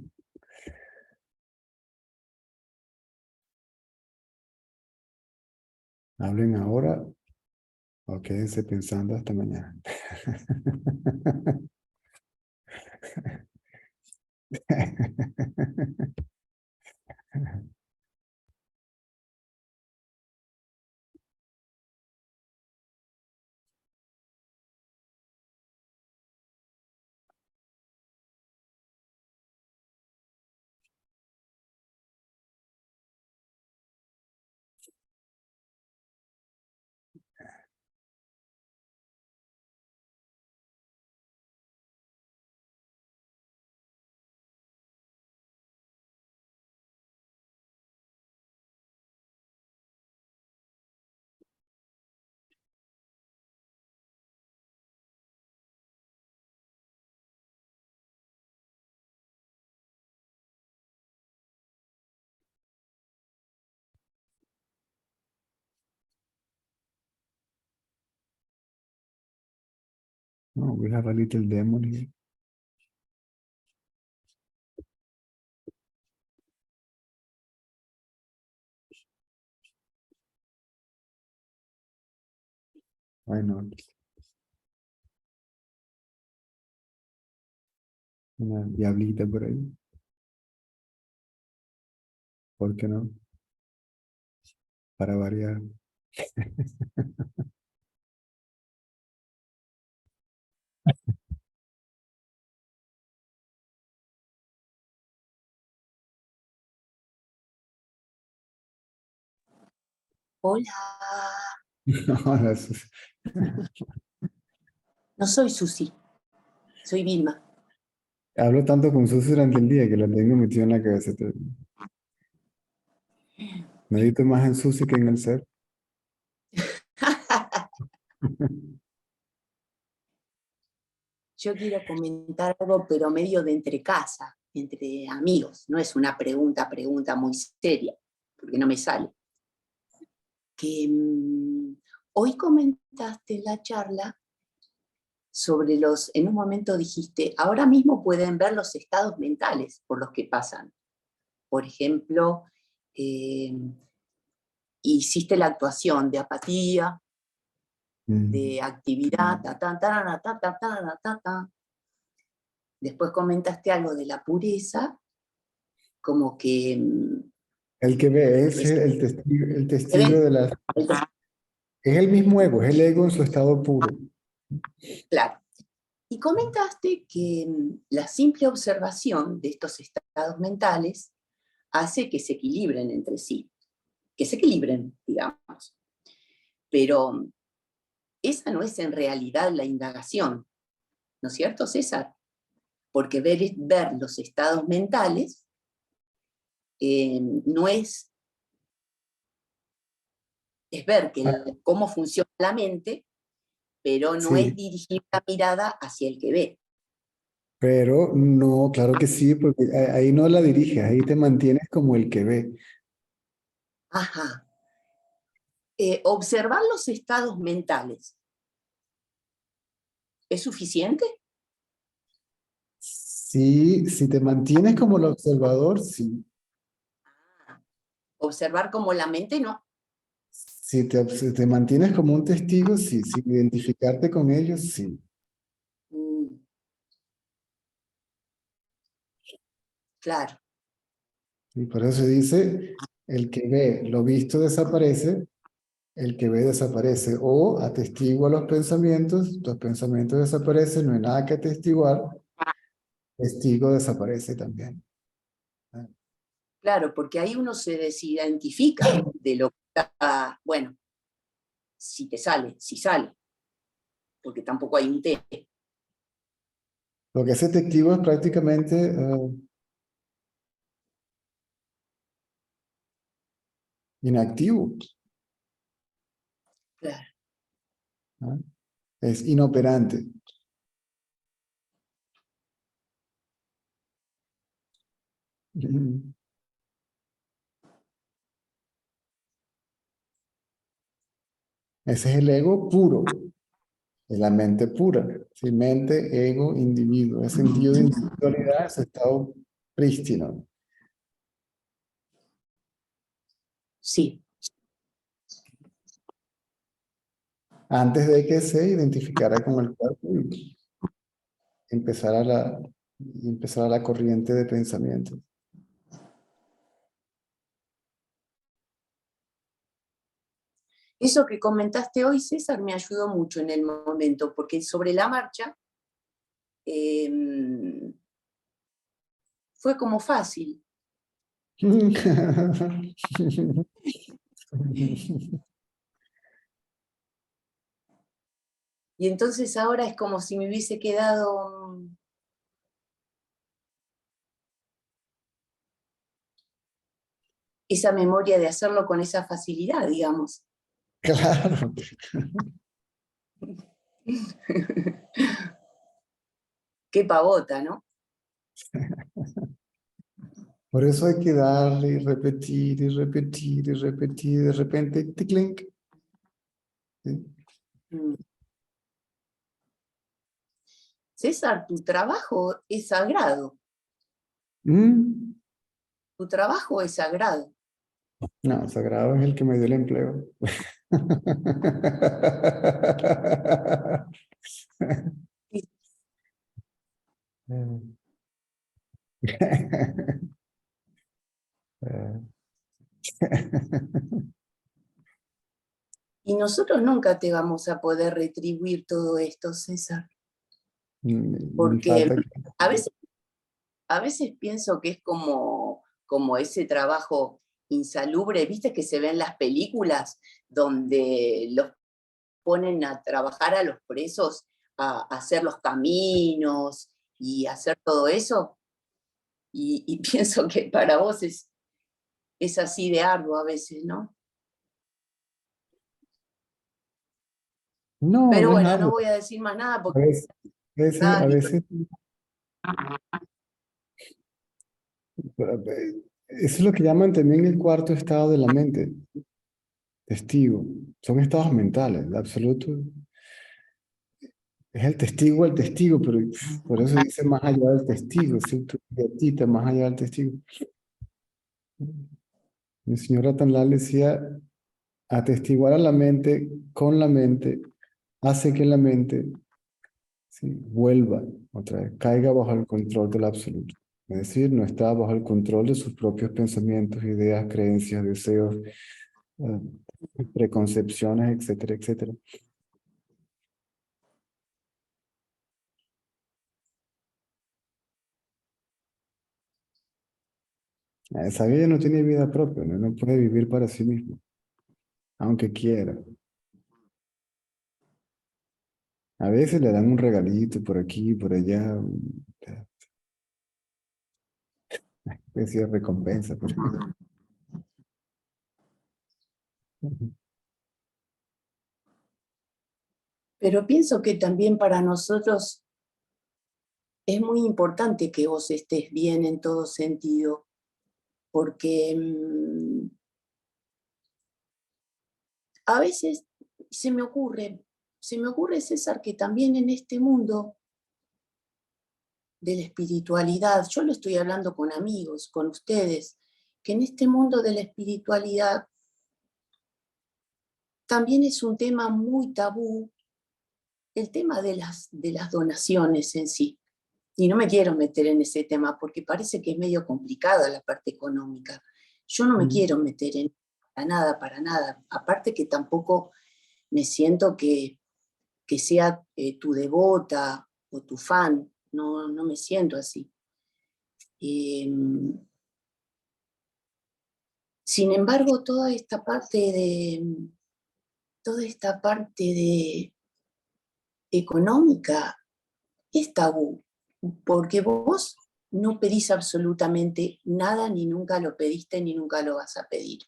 Hablen ahora o quédense pensando hasta mañana. No, we have a little demon here. Why not? Una diablita por ahí. ¿Por qué no? Para variar. Hola, Ahora sí. no soy Susi, soy Vilma. Hablo tanto con Susi durante el día que la tengo metida en la cabeza. Medito más en Susi que en el ser. Yo quiero comentar algo, pero medio de entre casa, entre amigos. No es una pregunta muy seria, porque no me sale. Que hoy comentaste en la charla sobre en un momento dijiste, ahora mismo pueden ver los estados mentales por los que pasan. Por ejemplo, hiciste la actuación de apatía, de actividad, ta, ta, ta, ta, ta, ta, ta, ta. Después comentaste algo de la pureza, como que El que ve es es, el testigo de la... Es el mismo ego, es el ego en su estado puro. claro. Y comentaste que la simple observación de estos estados mentales hace que se equilibren entre sí, que se equilibren, digamos. Pero esa no es en realidad la indagación, ¿no es cierto, César? Porque ver los estados mentales no es ver cómo funciona la mente, pero no es Sí, dirigir la mirada hacia el que ve. pero no, claro que sí, porque ahí no la diriges, ahí te mantienes como el que ve. Ajá. Observar los estados mentales, ¿es suficiente? Sí, si te mantienes como el observador, sí. Observar como la mente, no. Si te mantienes como un testigo, sí. Sin identificarte con ellos, sí. Mm, claro, Y por eso dice, el que ve lo visto desaparece, el que ve desaparece. O atestigua los pensamientos desaparecen, no hay nada que atestiguar, testigo desaparece también. claro, porque ahí uno se desidentifica de lo que está, bueno, si te sale, si sale, porque tampoco hay un té. Lo que hace testigo es prácticamente inactivo, Claro. ¿no? Es inoperante. Ese es el ego puro, es la mente pura. ¿Sí? Mente, ego, individuo. Ese sentido de individualidad es estado prístino. Sí. Antes de que se identificara con el cuerpo y empezara la corriente de pensamiento. Eso que comentaste hoy, César, me ayudó mucho en el momento, porque sobre la marcha fue como fácil. Y entonces ahora es como si me hubiese quedado esa memoria de hacerlo con esa facilidad, digamos. Claro. Qué pavota, ¿no? Por eso hay que darle y repetir y repetir y repetir. De repente, tic-clink. ¿Sí? César, tu trabajo es sagrado. Mm. Tu trabajo es sagrado. No, sagrado es el que me dio el empleo. Y nosotros nunca te vamos a poder retribuir todo esto, César. Me Porque falta que... a veces pienso que es como ese trabajo insalubre, viste que se ve en las películas donde los ponen a trabajar a los presos, a hacer los caminos y hacer todo eso. Y pienso que para vos es así de arduo a veces, ¿no? No, Pero no es bueno, no algo. voy a decir más nada A porque veces, a veces, eso es lo que llaman también el cuarto estado de la mente. Testigo. Son estados mentales, el absoluto. Es el testigo, pero por eso dice más allá del testigo, ¿sí? Tú gatita, más allá del testigo. Mi señora Tanlal decía, atestiguar a la mente con la mente hace que la mente, ¿sí?, vuelva otra vez, caiga bajo el control del absoluto. Es decir, no está bajo el control de sus propios pensamientos, ideas, creencias, deseos, preconcepciones, etcétera, etcétera. Esa vida no tiene vida propia, ¿no? No puede vivir para sí mismo, aunque quiera. A veces le dan un regalito por aquí, por allá, una especie de recompensa. pero pienso que también para nosotros es muy importante que vos estés bien en todo sentido, porque a veces se me ocurre, César, que también en este mundo de la espiritualidad, yo lo estoy hablando con amigos, con ustedes, que en este mundo de la espiritualidad también es un tema muy tabú, el tema de las donaciones en sí. Y no me quiero meter en ese tema porque parece que es medio complicada la parte económica. Yo no me quiero meter en para nada. Aparte que tampoco me siento que sea tu devota o tu fan. No, no me siento así. Sin embargo, toda esta parte de económica es tabú, porque vos no pedís absolutamente nada, ni nunca lo pediste, ni nunca lo vas a pedir.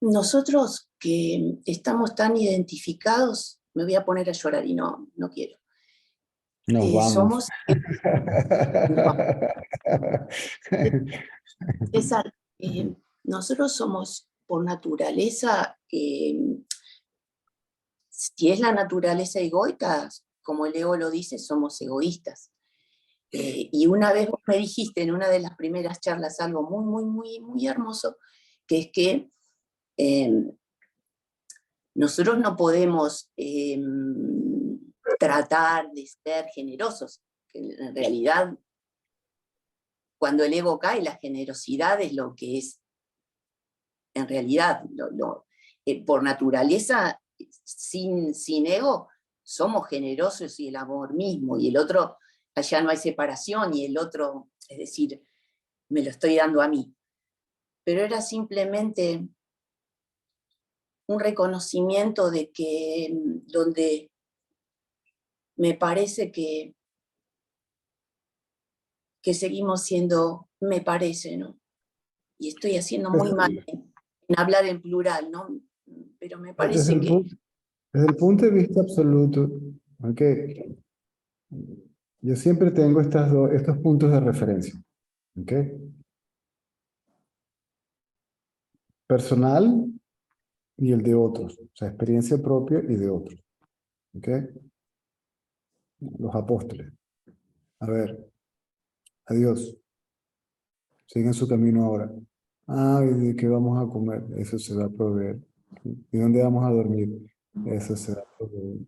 Nosotros que estamos tan identificados, me voy a poner a llorar y no quiero. Nos vamos. Somos... César, nosotros somos por naturaleza, si es la naturaleza egoica, como el ego lo dice, somos egoístas. Y una vez vos me dijiste en una de las primeras charlas algo muy hermoso, que es que nosotros no podemos tratar de ser generosos, que en realidad cuando el ego cae, la generosidad es lo que es, en realidad, por naturaleza, sin ego, somos generosos y el amor mismo, y el otro, allá no hay separación, y el otro, es decir, me lo estoy dando a mí. Pero era simplemente un reconocimiento de que donde me parece que seguimos siendo, me parece, ¿no? Y estoy haciendo muy mal en hablar en plural, ¿no? Pero me parece que... Desde el punto de vista absoluto, ¿ok? Yo siempre tengo estos puntos de referencia, ¿ok? Personal y el de otros, o sea, experiencia propia y de otros, ¿ok? Los apóstoles. A ver, adiós. Sigan su camino ahora. Ah, ¿y de qué vamos a comer? Eso se va a proveer. ¿Y dónde vamos a dormir? Eso se va a proveer.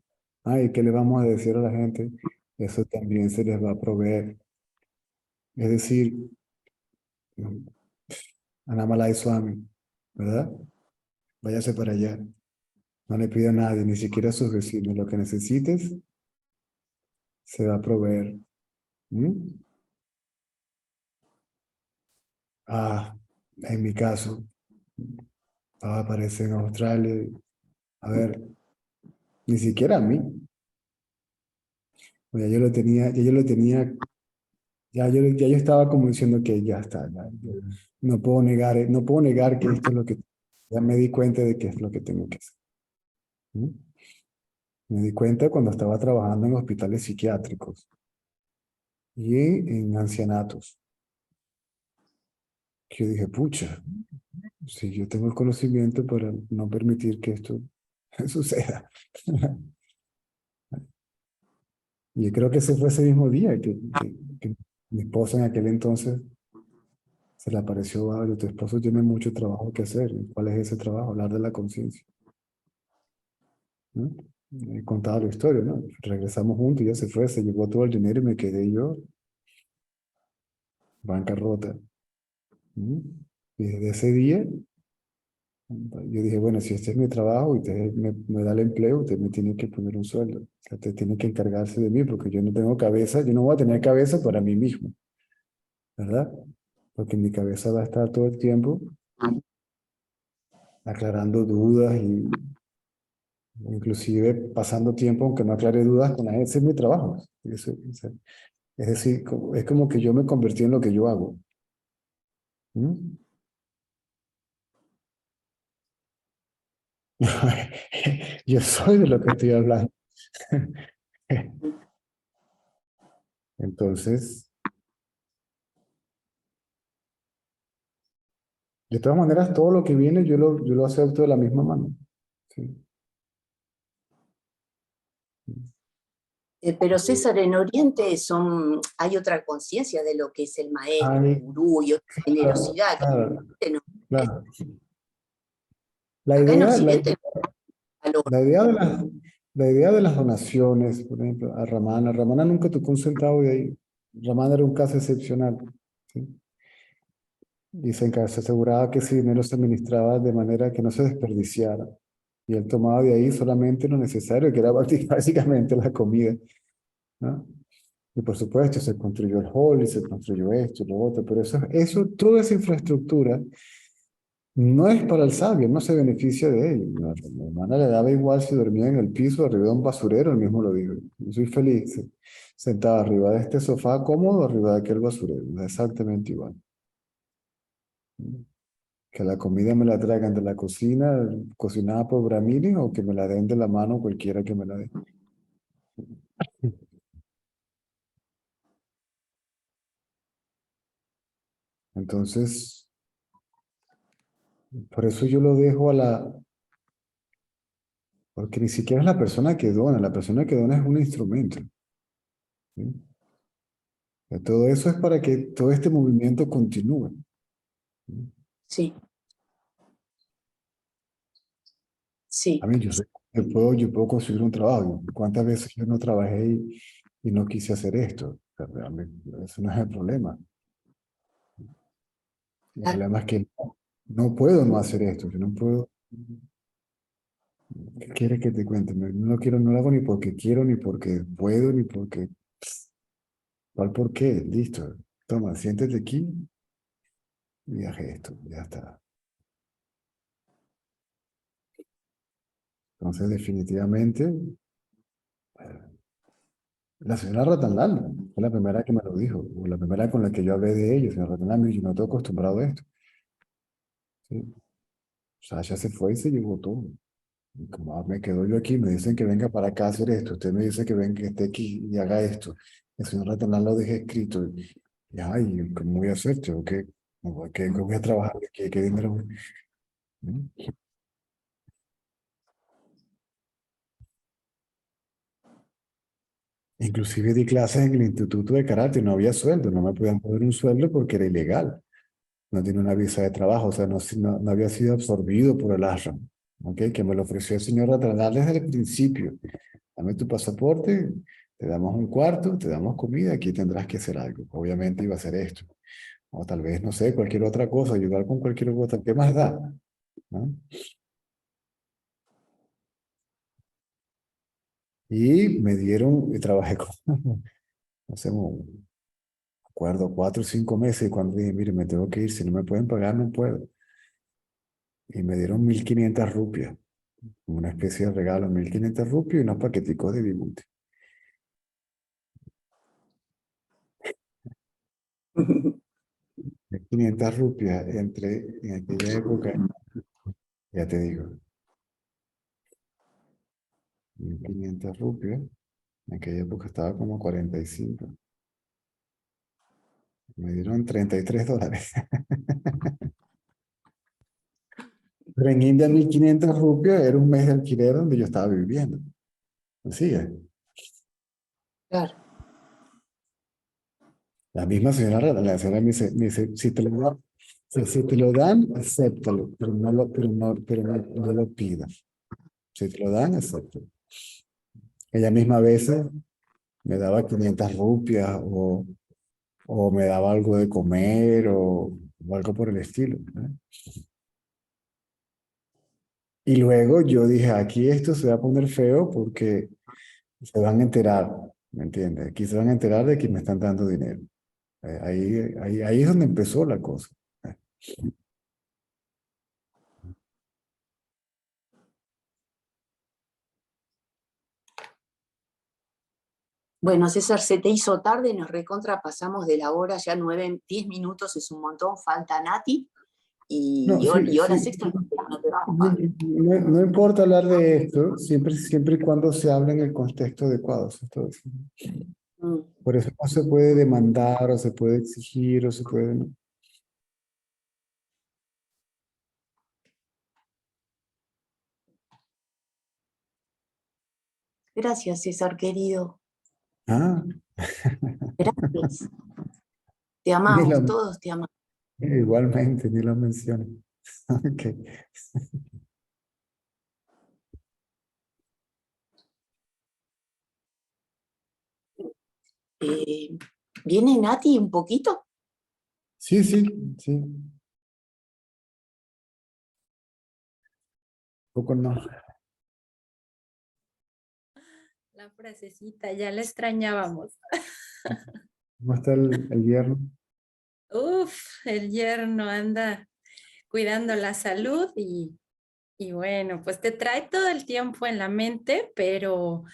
Ah, ¿y qué le vamos a decir a la gente? Eso también se les va a proveer. Es decir, Anamalai Swami, ¿verdad? Váyase para allá. No le pida a nadie, ni siquiera a sus vecinos. Lo que necesites, se va a proveer. ¿Mm? Ah, en mi caso, aparece en Australia. A ver, ni siquiera a mí. Ya yo lo tenía, ya yo estaba como diciendo que ya está, no puedo negar que esto es lo que, ya me di cuenta de que es lo que tengo que hacer. ¿Mm? Me di cuenta cuando estaba trabajando en hospitales psiquiátricos y en ancianatos, que yo dije, pucha, si yo tengo el conocimiento para no permitir que esto suceda. Y yo creo que ese fue ese mismo día que mi esposa en aquel entonces se le apareció, ah, tu esposo tiene mucho trabajo que hacer. ¿Cuál es ese trabajo? Hablar de la conciencia. ¿No? He contado la historia, ¿no? Regresamos juntos, ya se fue, se llevó todo el dinero y me quedé yo bancarrota. ¿No? Y desde ese día, yo dije, bueno, si este es mi trabajo y usted me da el empleo, usted me tiene que poner un sueldo. O sea, usted tiene que encargarse de mí porque yo no tengo cabeza, yo no voy a tener cabeza para mí mismo, ¿verdad? Porque mi cabeza va a estar todo el tiempo aclarando dudas y inclusive pasando tiempo, aunque no aclare dudas, con la gente. Ese es mi trabajo. Es decir, es como que yo me convertí en lo que yo hago. ¿Mm? Yo soy de lo que estoy hablando. Entonces, de todas maneras, todo lo que viene yo lo acepto de la misma mano. ¿Sí? Pero César, en Oriente hay otra conciencia de lo que es el maestro, el Ay, gurú y otra generosidad. claro, Que no- claro. La acá en idea, Occidente valor. la idea de la idea de las donaciones, por ejemplo, a Ramana nunca tocó un centavo de ahí. Ramana era un caso excepcional. ¿Sí? Y se aseguraba que ese dinero se administraba de manera que no se desperdiciara. Y él tomaba de ahí solamente lo necesario, que era básicamente la comida, ¿no? Y por supuesto se construyó el hall y se construyó esto y lo otro, pero toda esa infraestructura no es para el sabio, no se beneficia de ello. La hermana le daba igual si dormía en el piso arriba de un basurero, él mismo lo dijo. Yo soy feliz sentado arriba de este sofá cómodo, arriba de aquel basurero, exactamente igual. Que la comida me la traigan de la cocina, cocinada por brahminis, o que me la den de la mano cualquiera que me la dé. Entonces, Por eso yo lo dejo a la... Porque ni siquiera es la persona que dona es un instrumento. ¿Sí? Todo eso es para que todo este movimiento continúe. Sí. Sí. A mí, yo puedo conseguir un trabajo. ¿Cuántas veces yo no trabajé y no quise hacer esto? O sea, realmente, eso no es el problema. El Claro. problema es que no puedo no hacer esto. Yo no puedo. ¿Qué quieres que te cuente? No quiero, no lo hago ni porque quiero, ni porque puedo, ni porque... ¿Cuál por qué? Listo. Toma, siéntete aquí y haz esto. Ya está. Entonces, definitivamente, la señora Ratanlal fue la primera que me lo dijo, o la primera con la que yo hablé de ellos. Señora Ratanlal, yo no estoy acostumbrado a esto. ¿Sí? Sasha se fue y se llevó todo. Y como me quedo yo aquí, me dicen que venga para acá a hacer esto. Usted me dice que venga, que esté aquí y haga esto. El señor Ratanlal lo dejé escrito. Y, ay, ¿cómo voy a hacer? ¿Yo qué? ¿Qué voy a trabajar? ¿Qué dinero? ¿Mm? Inclusive di clases en el Instituto de Karate, no había sueldo, no me podían poner un sueldo porque era ilegal. No tiene una visa de trabajo, o sea, no había sido absorbido por el ashram, ¿ok? Que me lo ofreció el señor Ratranal desde el principio. Dame tu pasaporte, te damos un cuarto, te damos comida, aquí tendrás que hacer algo. Obviamente iba a hacer esto. O tal vez, no sé, cualquier otra cosa, ayudar con cualquier otra, ¿qué más da? ¿No? Y me dieron, y trabajé con, no sé, acuerdo, 4 o 5 meses, y cuando dije, mire, me tengo que ir, si no me pueden pagar, no puedo. Y me dieron 1.500 rupias, una especie de regalo, 1.500 rupias y unos paqueticos de vibuti. 1.500 rupias en aquella época, ya te digo, 1.500 rupias, en aquella época estaba como 45. Me dieron $33. Pero en India 1.500 rupias era un mes de alquiler donde yo estaba viviendo. ¿Me sigue? Claro. La misma señora, la señora me dice, si te lo dan, acéptalo, pero no lo pidas. Si te lo dan, acéptalo. Ella misma a veces me daba 500 rupias o me daba algo de comer o algo por el estilo, ¿no? Y luego yo dije, aquí esto se va a poner feo porque se van a enterar, ¿me entiendes? Aquí se van a enterar de que me están dando dinero. Ahí es donde empezó la cosa. Bueno, César, se te hizo tarde, nos recontrapasamos de la hora, ya 9, 10 minutos es un montón, falta Nati No, y sí, horas sí. extras no te vamos No, a... no importa hablar de esto, siempre y cuando se hable en el contexto adecuado. Eso es todo. Mm. Por eso no se puede demandar o se puede exigir o se puede... ¿no? Gracias, César, querido. Ah, Gracias. Te ni amamos, lo, todos te amamos. igualmente, ni lo menciono. Ok. Eh, ¿Viene Nati un poquito? Sí, sí, sí. Poco no. La frasecita, ya la extrañábamos. ¿Cómo está el viernes? Uf, el yerno anda cuidando la salud y bueno, pues te trae todo el tiempo en la mente, pero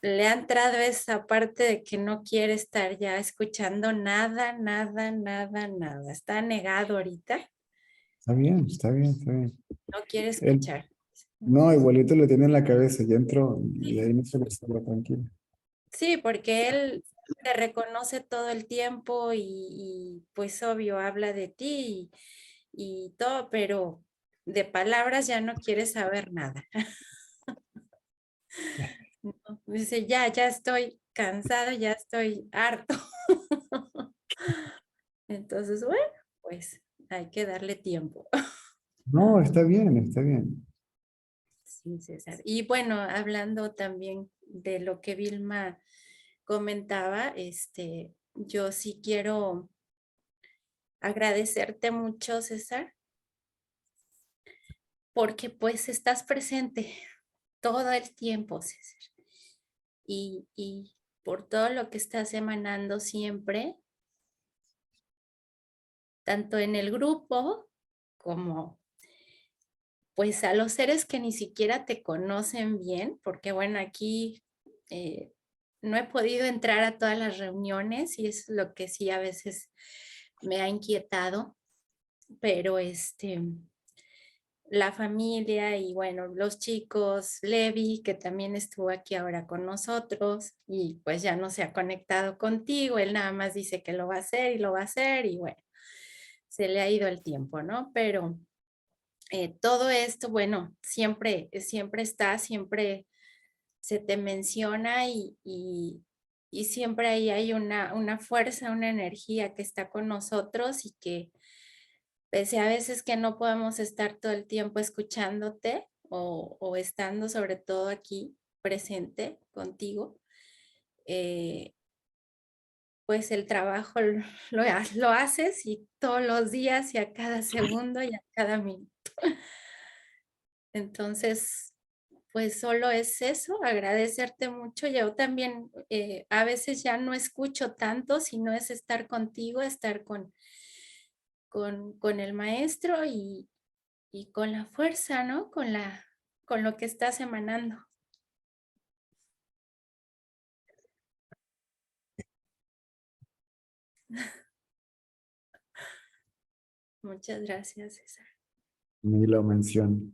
le ha entrado esa parte de que no quiere estar ya escuchando nada, nada, nada, nada. Está negado ahorita, Está bien, está bien, está bien. no quiere Él, escuchar. no, igualito lo tiene en la cabeza, ya entró y ahí no se le está tranquilo. Sí, porque él te reconoce todo el tiempo y pues obvio habla de ti y todo, pero de palabras ya no quiere saber nada. No, dice, ya estoy cansado, ya estoy harto. Entonces, bueno, pues hay que darle tiempo. No, está bien, está bien. Sí, César. Y bueno, hablando también de lo que Vilma comentaba, yo sí quiero agradecerte mucho, César, porque pues estás presente todo el tiempo, César. Y por todo lo que estás emanando siempre, tanto en el grupo como pues a los seres que ni siquiera te conocen bien, porque bueno, aquí no he podido entrar a todas las reuniones y es lo que sí a veces me ha inquietado, pero la familia y bueno, los chicos, Levi, que también estuvo aquí ahora con nosotros y pues ya no se ha conectado contigo, él nada más dice que lo va a hacer y lo va a hacer y bueno, se le ha ido el tiempo, ¿no? Pero todo esto, bueno, siempre está, siempre se te menciona y siempre ahí hay una fuerza, una energía que está con nosotros y que pese a veces que no podemos estar todo el tiempo escuchándote o estando sobre todo aquí presente contigo, pues el trabajo lo haces y todos los días y a cada segundo y a cada minuto. Entonces, pues solo es eso, agradecerte mucho. Yo también a veces ya no escucho tanto, sino es estar contigo, estar con el maestro y con la fuerza, ¿no? Con lo que estás emanando. Muchas gracias, César. Ni lo menciono.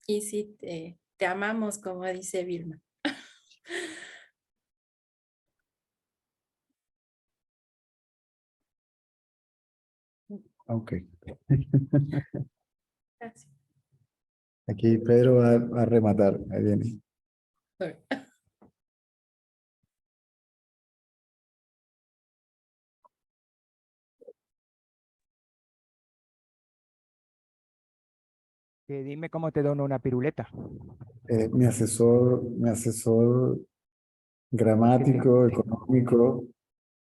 Y sí, te amamos, como dice Vilma. Ok. Gracias. Aquí Pedro va a rematar. Ahí viene. Dime cómo te dono una piruleta. Mi asesor gramático, económico.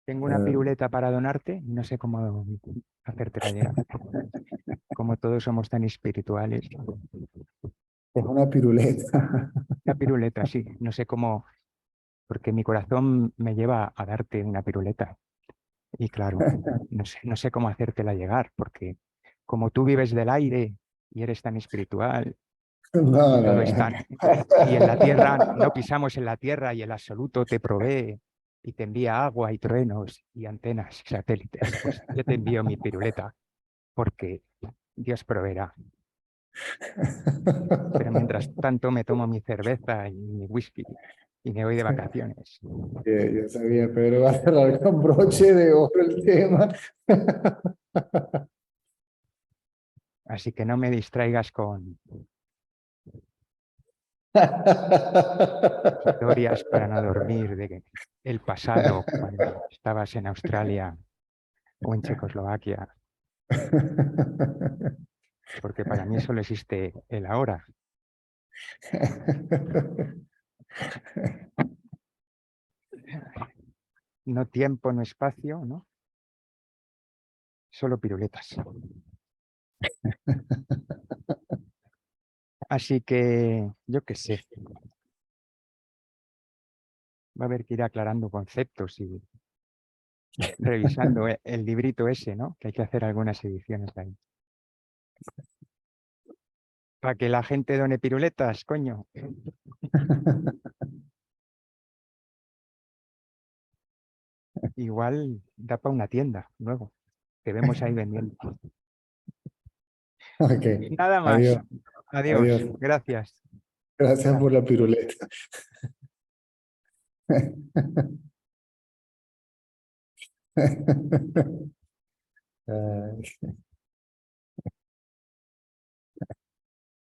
Tengo una piruleta para donarte y no sé cómo hacértela llegar. Como todos somos tan espirituales. Es una piruleta. Una piruleta, sí. No sé cómo, porque mi corazón me lleva a darte una piruleta. Y claro, no sé cómo hacértela llegar, porque como tú vives del aire y eres tan espiritual No, y no, todo no. está... Y en la tierra, no pisamos en la tierra y el absoluto te provee y te envía agua y truenos y antenas y satélites. Pues yo te envío mi piruleta porque Dios proveerá. Pero mientras tanto me tomo mi cerveza y mi whisky y me voy de vacaciones. Yo sabía, Pedro va a cerrar con broche de oro el tema. Así que no me distraigas con historias para no dormir de el pasado cuando estabas en Australia o en Checoslovaquia, porque para mí solo existe el ahora. No tiempo, no espacio, ¿no? Solo piruletas. Así que, yo qué sé. Va a haber que ir aclarando conceptos y revisando el librito ese, ¿no? Que hay que hacer algunas ediciones ahí. Para que la gente done piruletas, coño. Igual da para una tienda luego. Te vemos ahí vendiendo. Ok, Nada más. adiós. Adiós. Adiós. Gracias. Gracias por la piruleta. Ay.